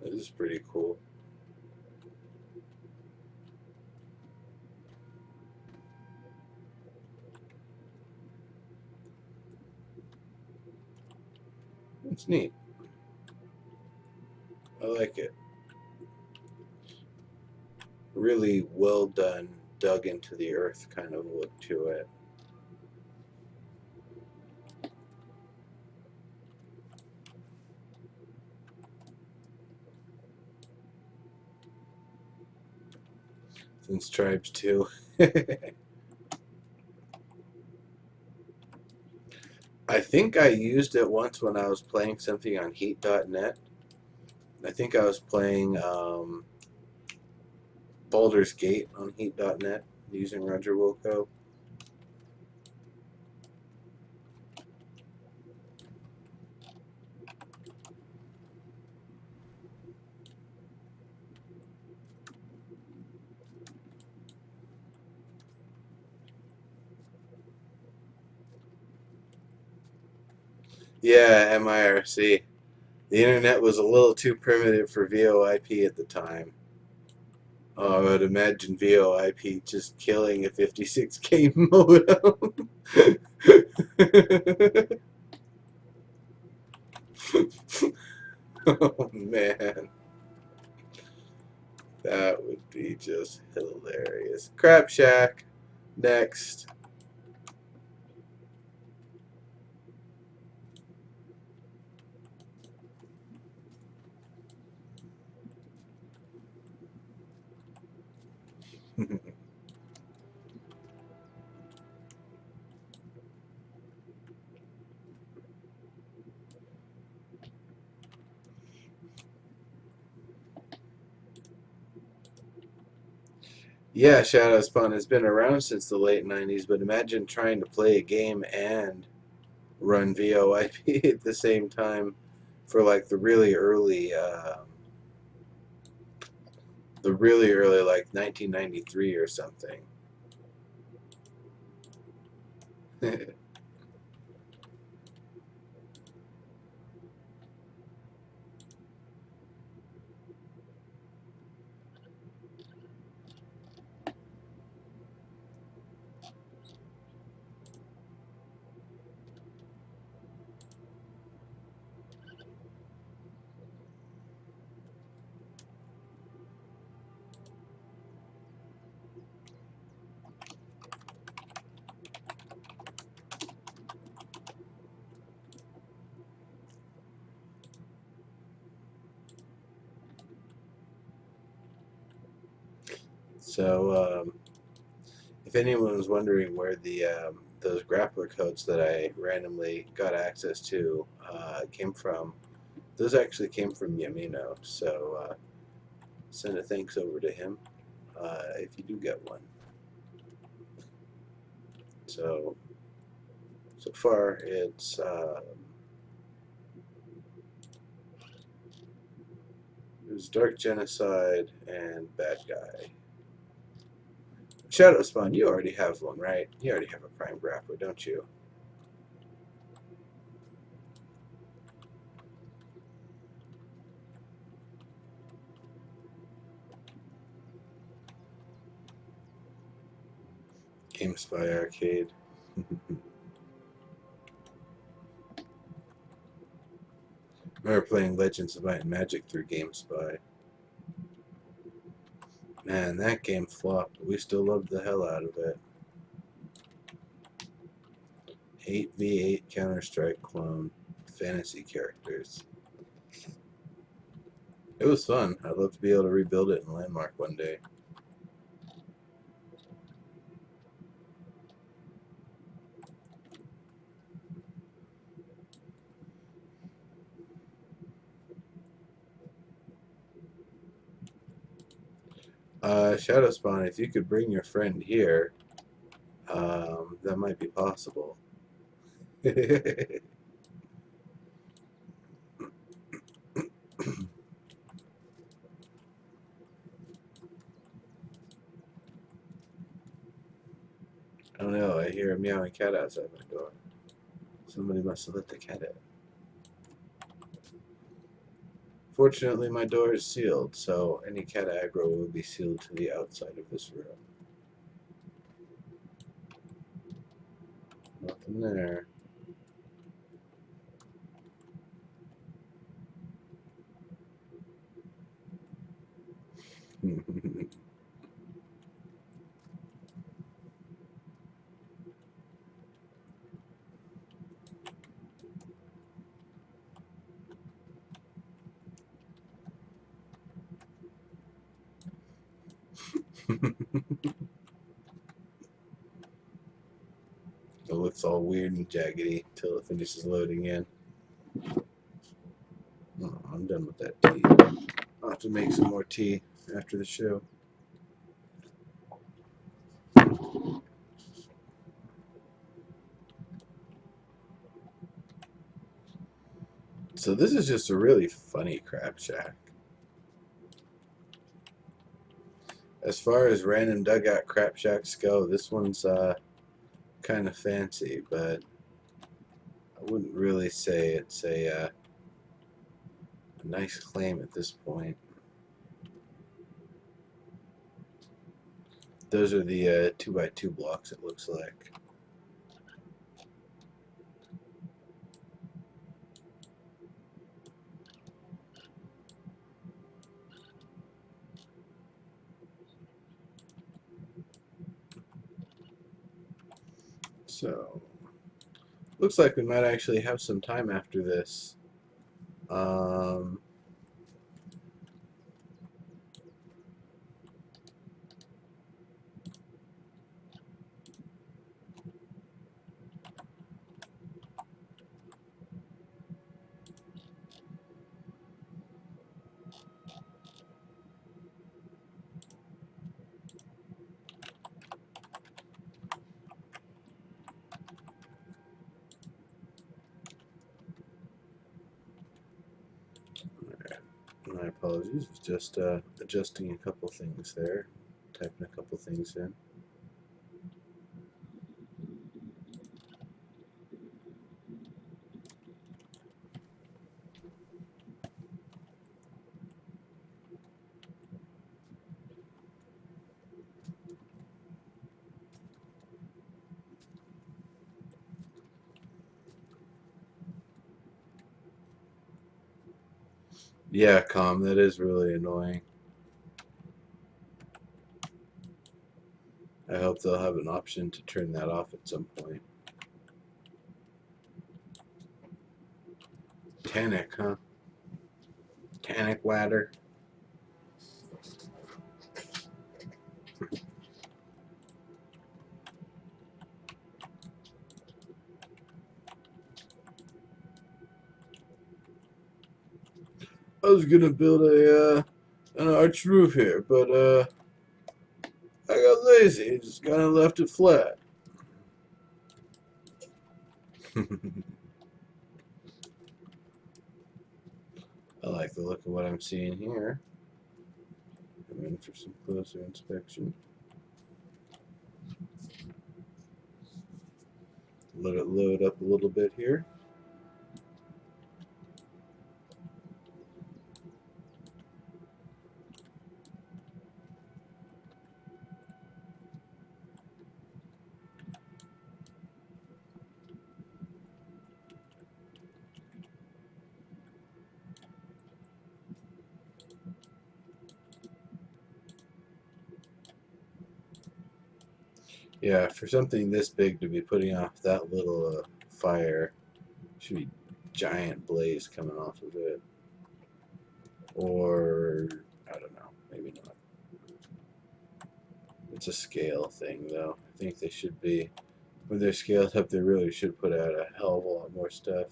is pretty cool. It's neat. I like it. Really well done, dug into the earth kind of look to it. Since Tribes 2. I think I used it once when I was playing something on Heat.net. I think I was playing Baldur's Gate on Heat.net using Roger Wilco. Yeah, MIRC. The internet was a little too primitive for VoIP at the time. Oh, I would imagine VoIP just killing a 56K modem. Oh man, that would be just hilarious. Crapshack, next. Yeah, Shadow Spawn has been around since the late 90s, but imagine trying to play a game and run VoIP at the same time for like the really early like 1993 or something. So, if anyone was wondering where the those grappler codes that I randomly got access to came from, those actually came from Yamino. So, send a thanks over to him if you do get one. So, so far it's it was Dark Genocide and Bad Guy. Shadow Spawn, you already have one, right? You already have a Prime Grappler, don't you? GameSpy Arcade. I remember playing Legends of Might and Magic through GameSpy. Man, that game flopped, but we still loved the hell out of it. 8v8 Counter-Strike clone. Fantasy characters. It was fun. I'd love to be able to rebuild it in Landmark one day. Shadow Spawn, if you could bring your friend here, that might be possible. I don't know. I hear a meowing cat outside my door. Somebody must have let the cat in. Fortunately, my door is sealed, so any cat aggro will be sealed to the outside of this room. Nothing there. It looks all weird and jaggedy until it finishes loading in. Oh, I'm done with that tea. I'll have to make some more tea after the show. So this is just a really funny Crapshack. As far as random dugout Crapshacks go, this one's kind of fancy, but I wouldn't really say it's a nice claim at this point. Those are the 2x2 blocks, it looks like. So, looks like we might actually have some time after this. My apologies, was just adjusting a couple things there, typing a couple things in. Yeah, Com, that is really annoying. I hope they'll have an option to turn that off at some point. Tannic, huh? Tannic ladder. I was gonna build an arched roof here, but I got lazy. Just kind of left it flat. I like the look of what I'm seeing here. I'm in for some closer inspection. Let it load up a little bit here. Yeah, for something this big to be putting off that little fire, should be giant blaze coming off of it. Or, I don't know, maybe not. It's a scale thing, though. I think they should be, when they're scaled up, they really should put out a hell of a lot more stuff.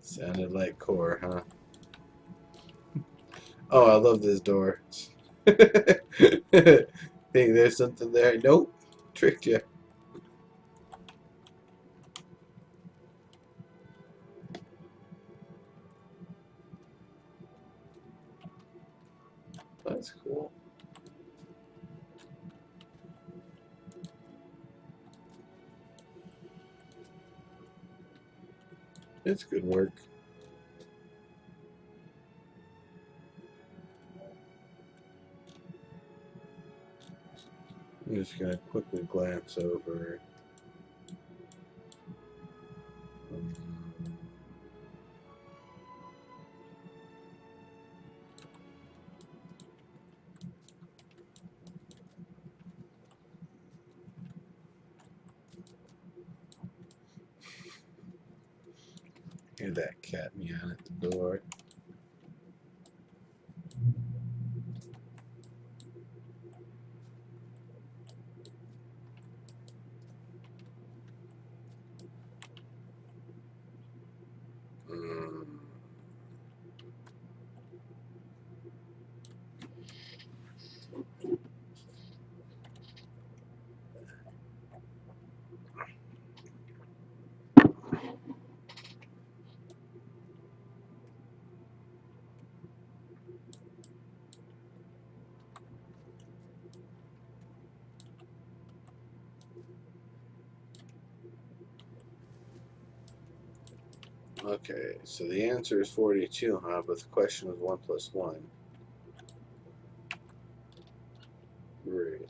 Sounded like core, huh? Oh, I love this door. Think there's something there? Nope. Tricked you. That's cool. It's good work. I'm just gonna quickly glance over. um, Hear that cat meowing at the door. Mm. Okay, so the answer is 42, huh? But the question was 1 plus 1. Great.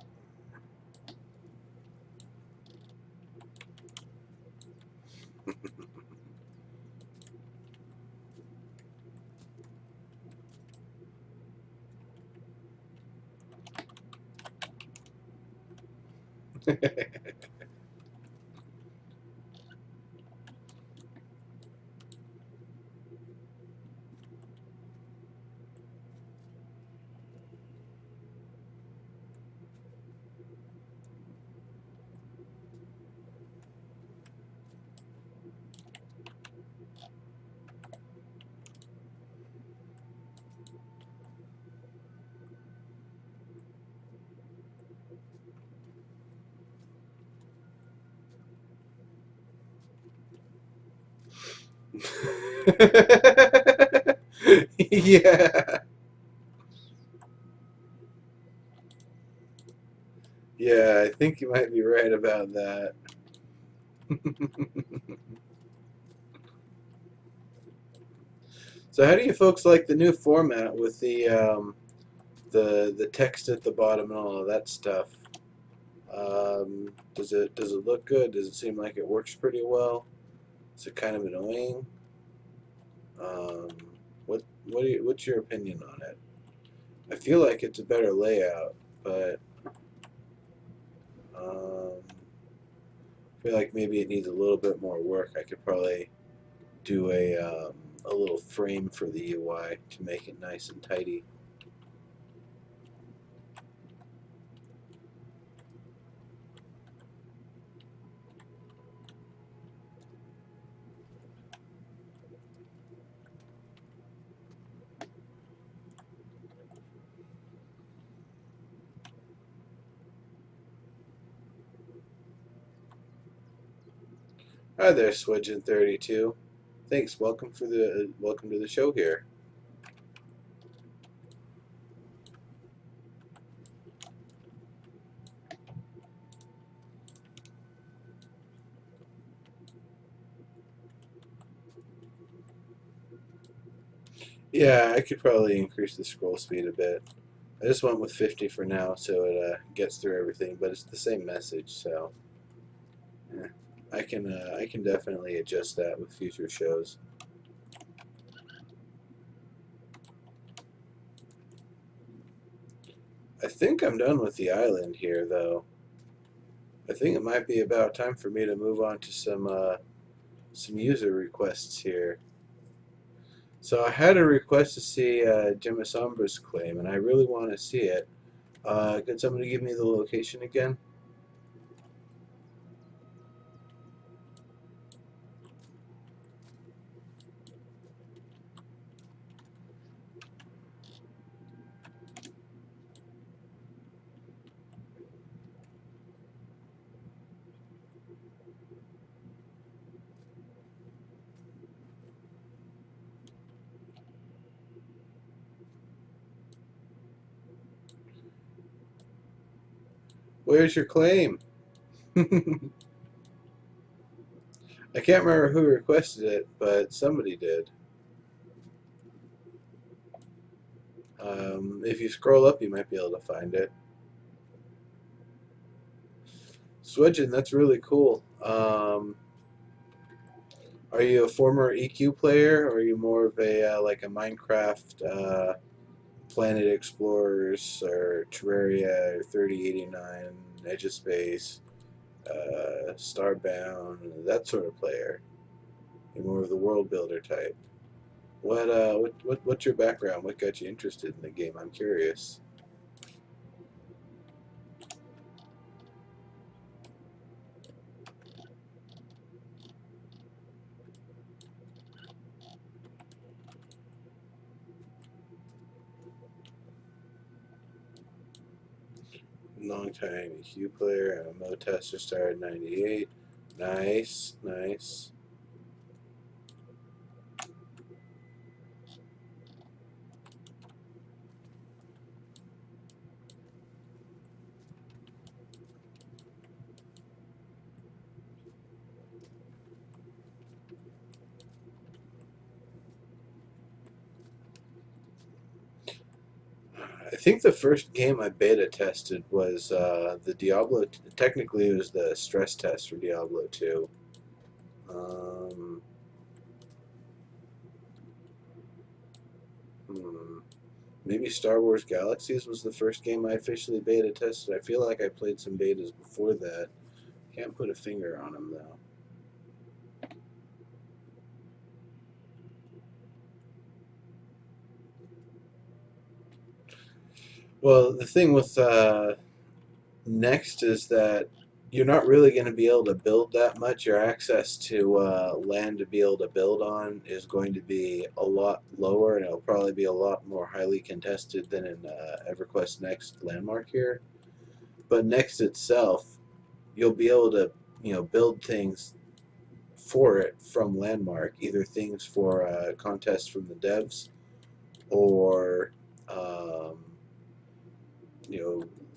Yeah. Yeah, I think you might be right about that. So how do you folks like the new format with the text at the bottom and all of that stuff? Does it look good? Does it seem like it works pretty well? Is it kind of annoying? Um, what's your opinion on it? I feel like it's a better layout, but I feel like maybe it needs a little bit more work. I could probably do a little frame for the UI to make it nice and tidy. Hi there, Swidgen32. Thanks. Welcome to the show here. Yeah, I could probably increase the scroll speed a bit. I just went with 50 for now, so it gets through everything. But it's the same message, so yeah, I can definitely adjust that with future shows. think I'm done with the island here, though. I think it might be about time for me to move on to some user requests here. So I had a request to see Gemma Sombra's claim, and I really want to see it. Could somebody give me the location again? Where's your claim? I can't remember who requested it, but somebody did. If you scroll up, you might be able to find it. Swedgen, that's really cool. Are you a former EQ player, or are you more of a like a Minecraft, Planet Explorers, or Terraria, or 3089, Edge of Space, Starbound, that sort of player? You're more of the world builder type. What's your background? What got you interested in the game? I'm curious. Long time EQ player, MMO tester, started '98. Nice, nice. I think the first game I beta tested was the Diablo. Technically, it was the stress test for Diablo 2. Um, hmm, maybe Star Wars Galaxies was the first game I officially beta tested. I feel like I played some betas before that. Can't put a finger on them though. Well, the thing with next is that you're not really going to be able to build that much. Your access to land to be able to build on is going to be a lot lower, and it'll probably be a lot more highly contested than in EverQuest Next Landmark here. But Next itself, you'll be able to build things for it from Landmark, either things for contests from the devs or um,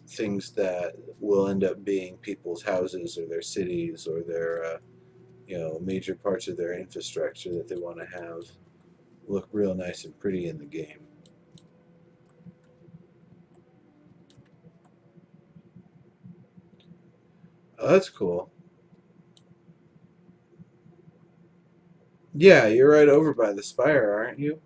things that will end up being people's houses or their cities or their major parts of their infrastructure that they want to have look real nice and pretty in the game. Oh, that's cool. Yeah, you're right over by the spire, aren't you?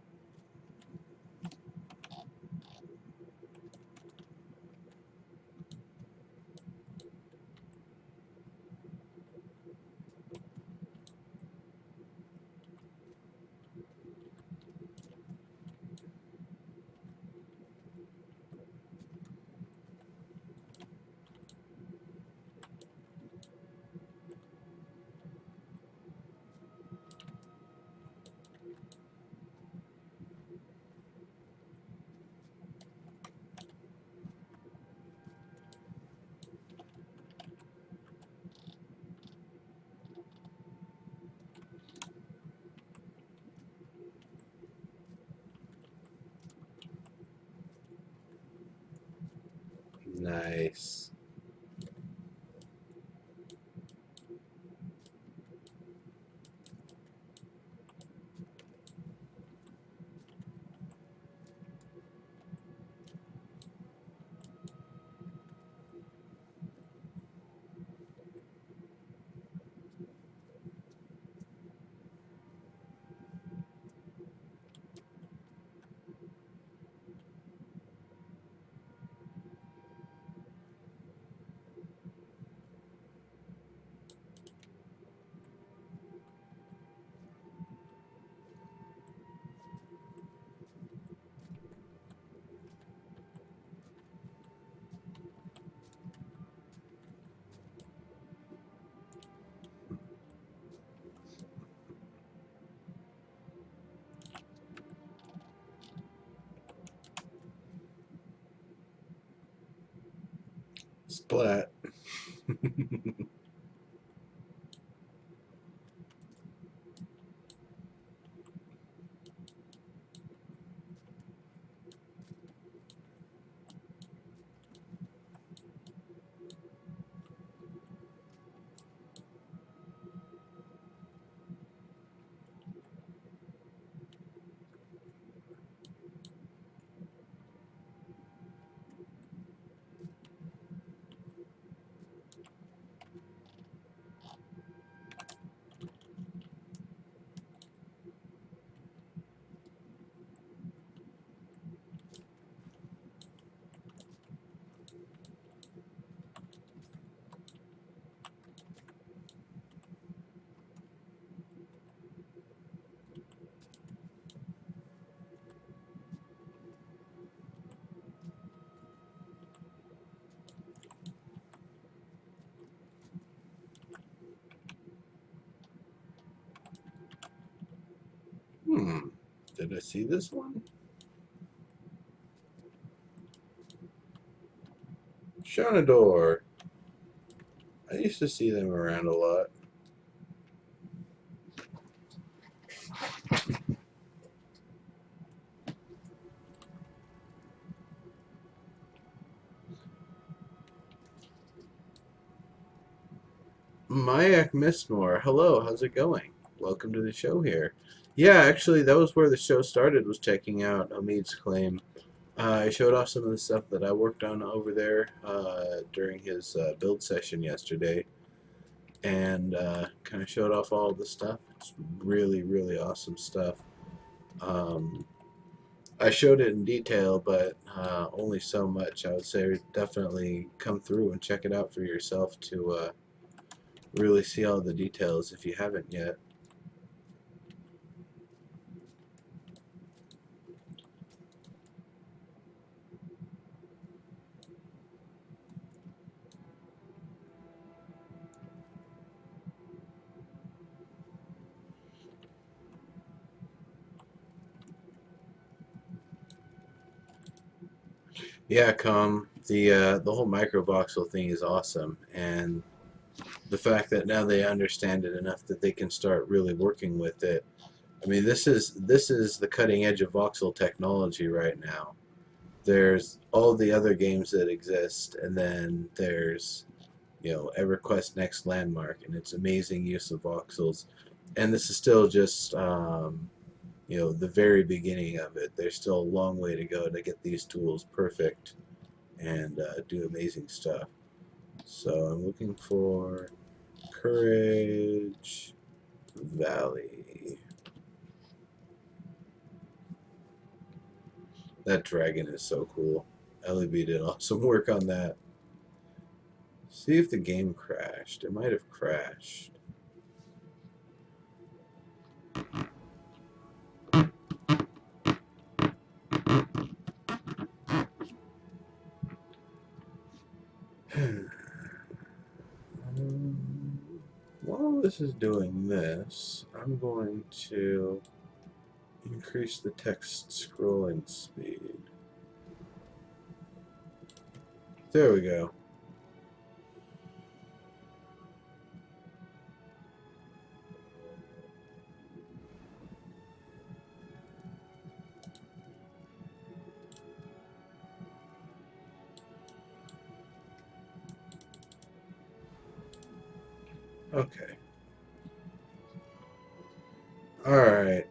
Nice. Splat. Did I see this one? Shonador. I used to see them around a lot. Mayak Mistmore, hello, how's it going? Welcome to the show here. Yeah, actually, that was where the show started, was checking out Hamid's claim. I showed off some of the stuff that I worked on over there during his build session yesterday, and kind of showed off all the stuff. It's really, really awesome stuff. Um, I showed it in detail, but only so much. I would say definitely come through and check it out for yourself to really see all the details if you haven't yet. Yeah, the whole microvoxel thing is awesome, and the fact that now they understand it enough that they can start really working with it. I mean, this is the cutting edge of voxel technology right now. There's all the other games that exist, and then there's EverQuest Next Landmark and its amazing use of voxels, and this is still just the very beginning of it. There's still a long way to go to get these tools perfect and do amazing stuff. So I'm looking for Courage Valley. That dragon is so cool. LEB did awesome work on that. See if the game crashed. It might have crashed. While this is doing this, I'm going to increase the text scrolling speed. There we go. Okay. Alright.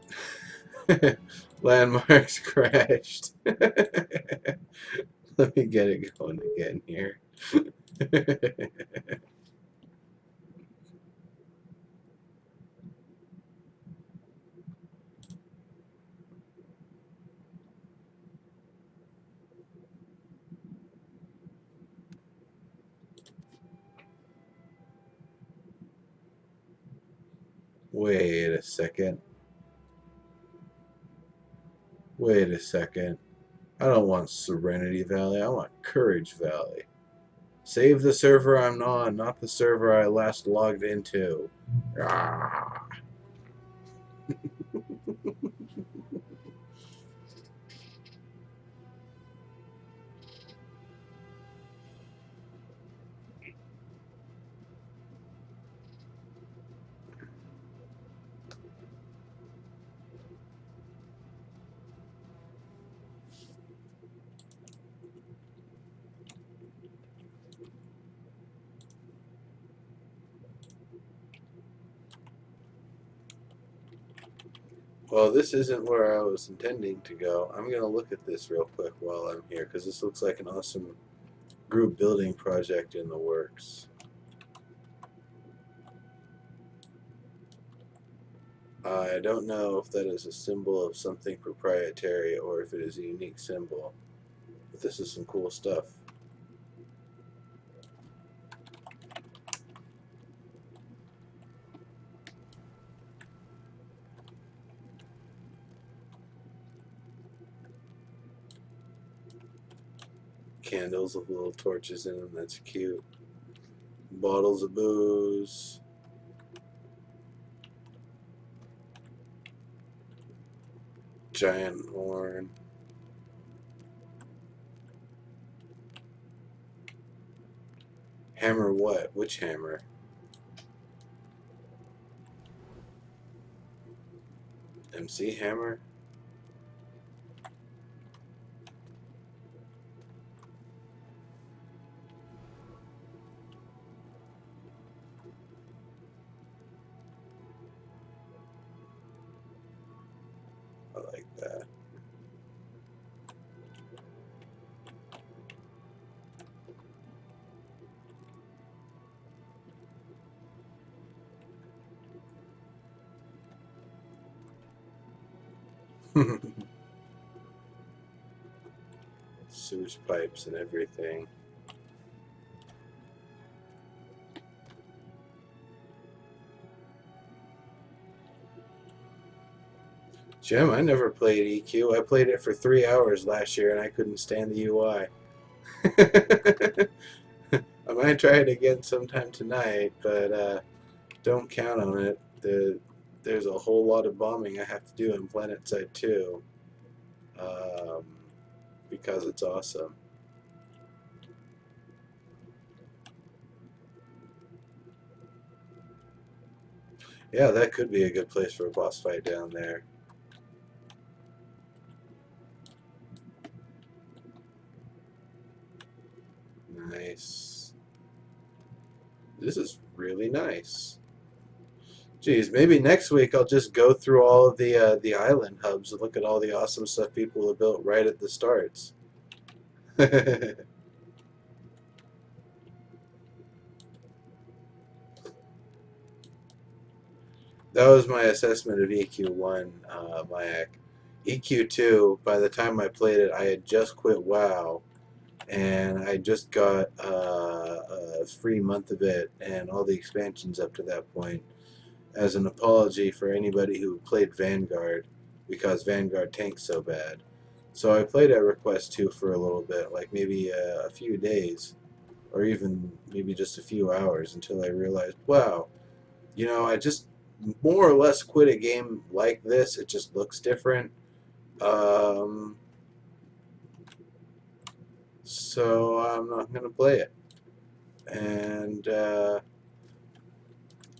Landmarks crashed. Let me get it going again here. Wait a second. Wait a second. I don't want Serenity Valley. I want Courage Valley. Save the server I'm on, not the server I last logged into. Ah. Well, this isn't where I was intending to go. I'm going to look at this real quick while I'm here because this looks like an awesome group building project in the works. I don't know if that is a symbol of something proprietary or if it is a unique symbol, but this is some cool stuff. Candles with little torches in them, that's cute. Bottles of booze. Giant horn. Hammer what? Which hammer? MC Hammer? I like that. Sewage pipes and everything. Jim, I never played EQ. I played it for 3 hours last year and I couldn't stand the UI. I might try it again sometime tonight, but don't count on it. There's a whole lot of bombing I have to do in PlanetSide 2 um, because it's awesome. Yeah, that could be a good place for a boss fight down there. Nice. This is really nice. Geez, maybe next week I'll just go through all of the island hubs and look at all the awesome stuff people have built right at the starts. That was my assessment of EQ1, Mayak. EQ2, by the time I played it, I had just quit WoW, and I just got a free month of it and all the expansions up to that point as an apology for anybody who played Vanguard because Vanguard tanked so bad. So I played at Request 2 for a little bit, like maybe a few days, or even maybe just a few hours until I realized, wow, I just more or less quit a game like this. It just looks different. Um, so I'm not going to play it. And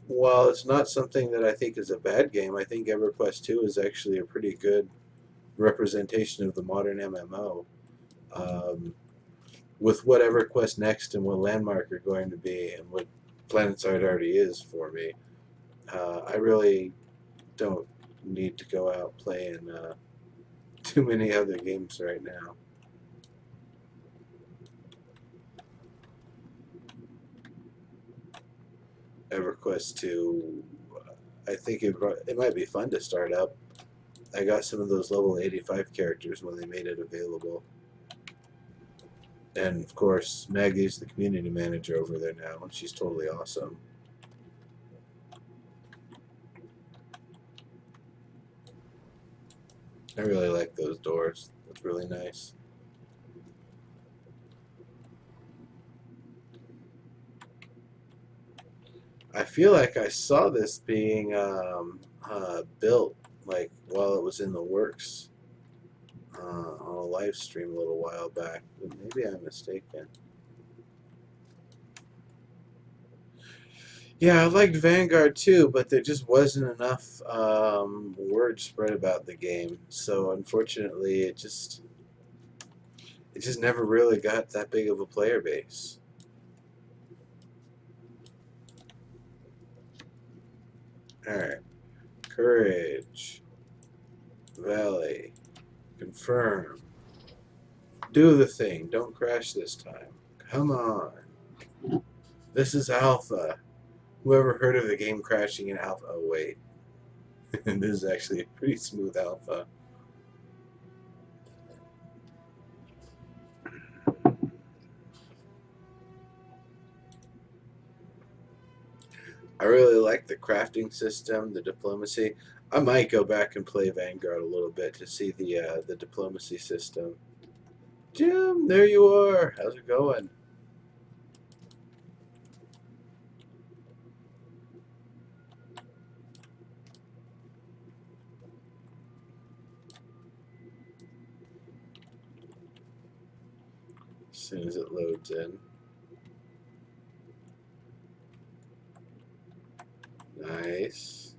while it's not something that I think is a bad game, I think EverQuest 2 is actually a pretty good representation of the modern MMO. Um, with what EverQuest Next and what Landmark are going to be, and what PlanetSide already is for me, I really don't need to go out playing too many other games right now. EverQuest 2, I think it might be fun to start up. I got some of those level 85 characters when they made it available. And of course, Maggie's the community manager over there now, and she's totally awesome. I really like those doors. That's really nice. I feel like I saw this being built like while it was in the works on a live stream a little while back, but maybe I'm mistaken. Yeah, I liked Vanguard too, but there just wasn't enough word spread about the game. So unfortunately, it just never really got that big of a player base. All right, courage. Valley. Confirm. Do the thing. Don't crash this time. Come on. This is Alpha. Whoever heard of the game crashing in Alpha? Oh, wait. This is actually a pretty smooth Alpha. I really like the crafting system, the diplomacy. I might go back and play Vanguard a little bit to see the diplomacy system. Jim, there you are. How's it going? As soon as it loads in. Nice.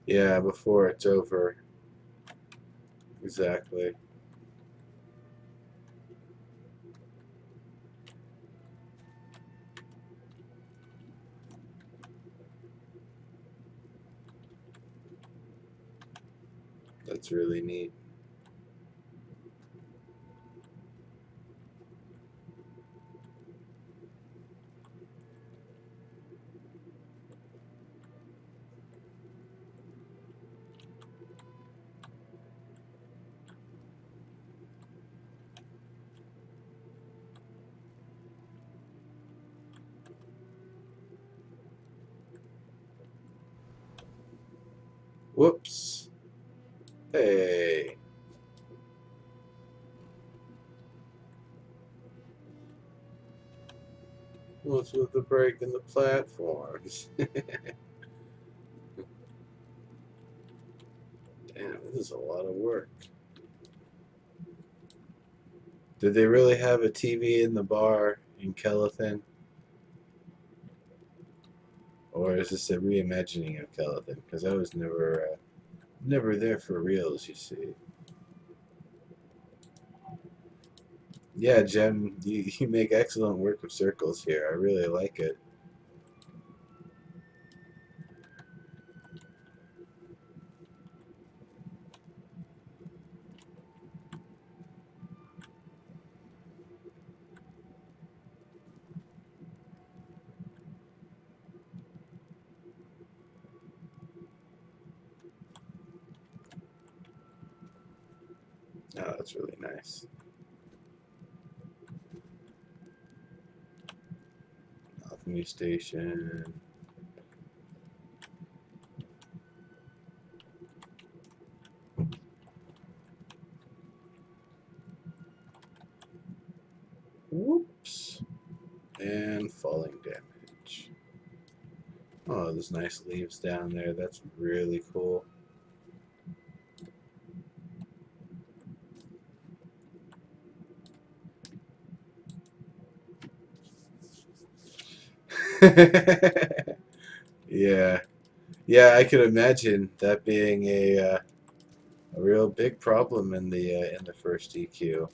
Yeah, before it's over. Exactly. That's really neat. Whoops. Hey. What's with the break in the platforms? Damn, this is a lot of work. Did they really have a TV in the bar in Kelethin? Or is this a reimagining of Kelethin? Because I was never there for reals, you see. Yeah, Jen, you make excellent work of circles here. I really like it. Oh, that's really nice. Alchemy Station. Whoops. And falling damage. Oh, there's nice leaves down there. That's really cool. Yeah. Yeah, I could imagine that being a real big problem in the first EQ.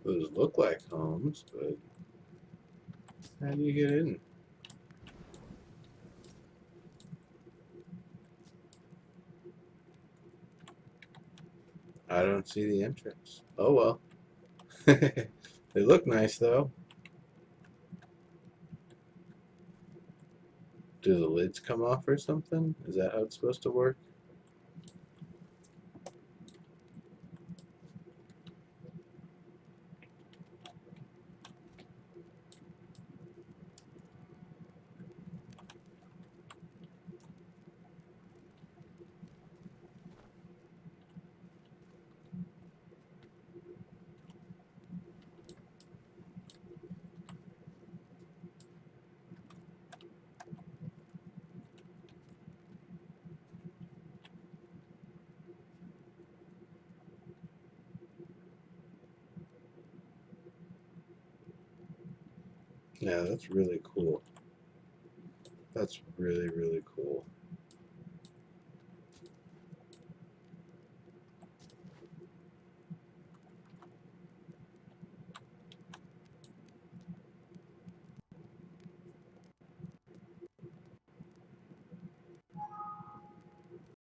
Those look like homes, but how do you get in? I don't see the entrance. Oh well. They look nice though. Do the lids come off or something? Is that how it's supposed to work? Yeah, that's really cool. That's really, really cool.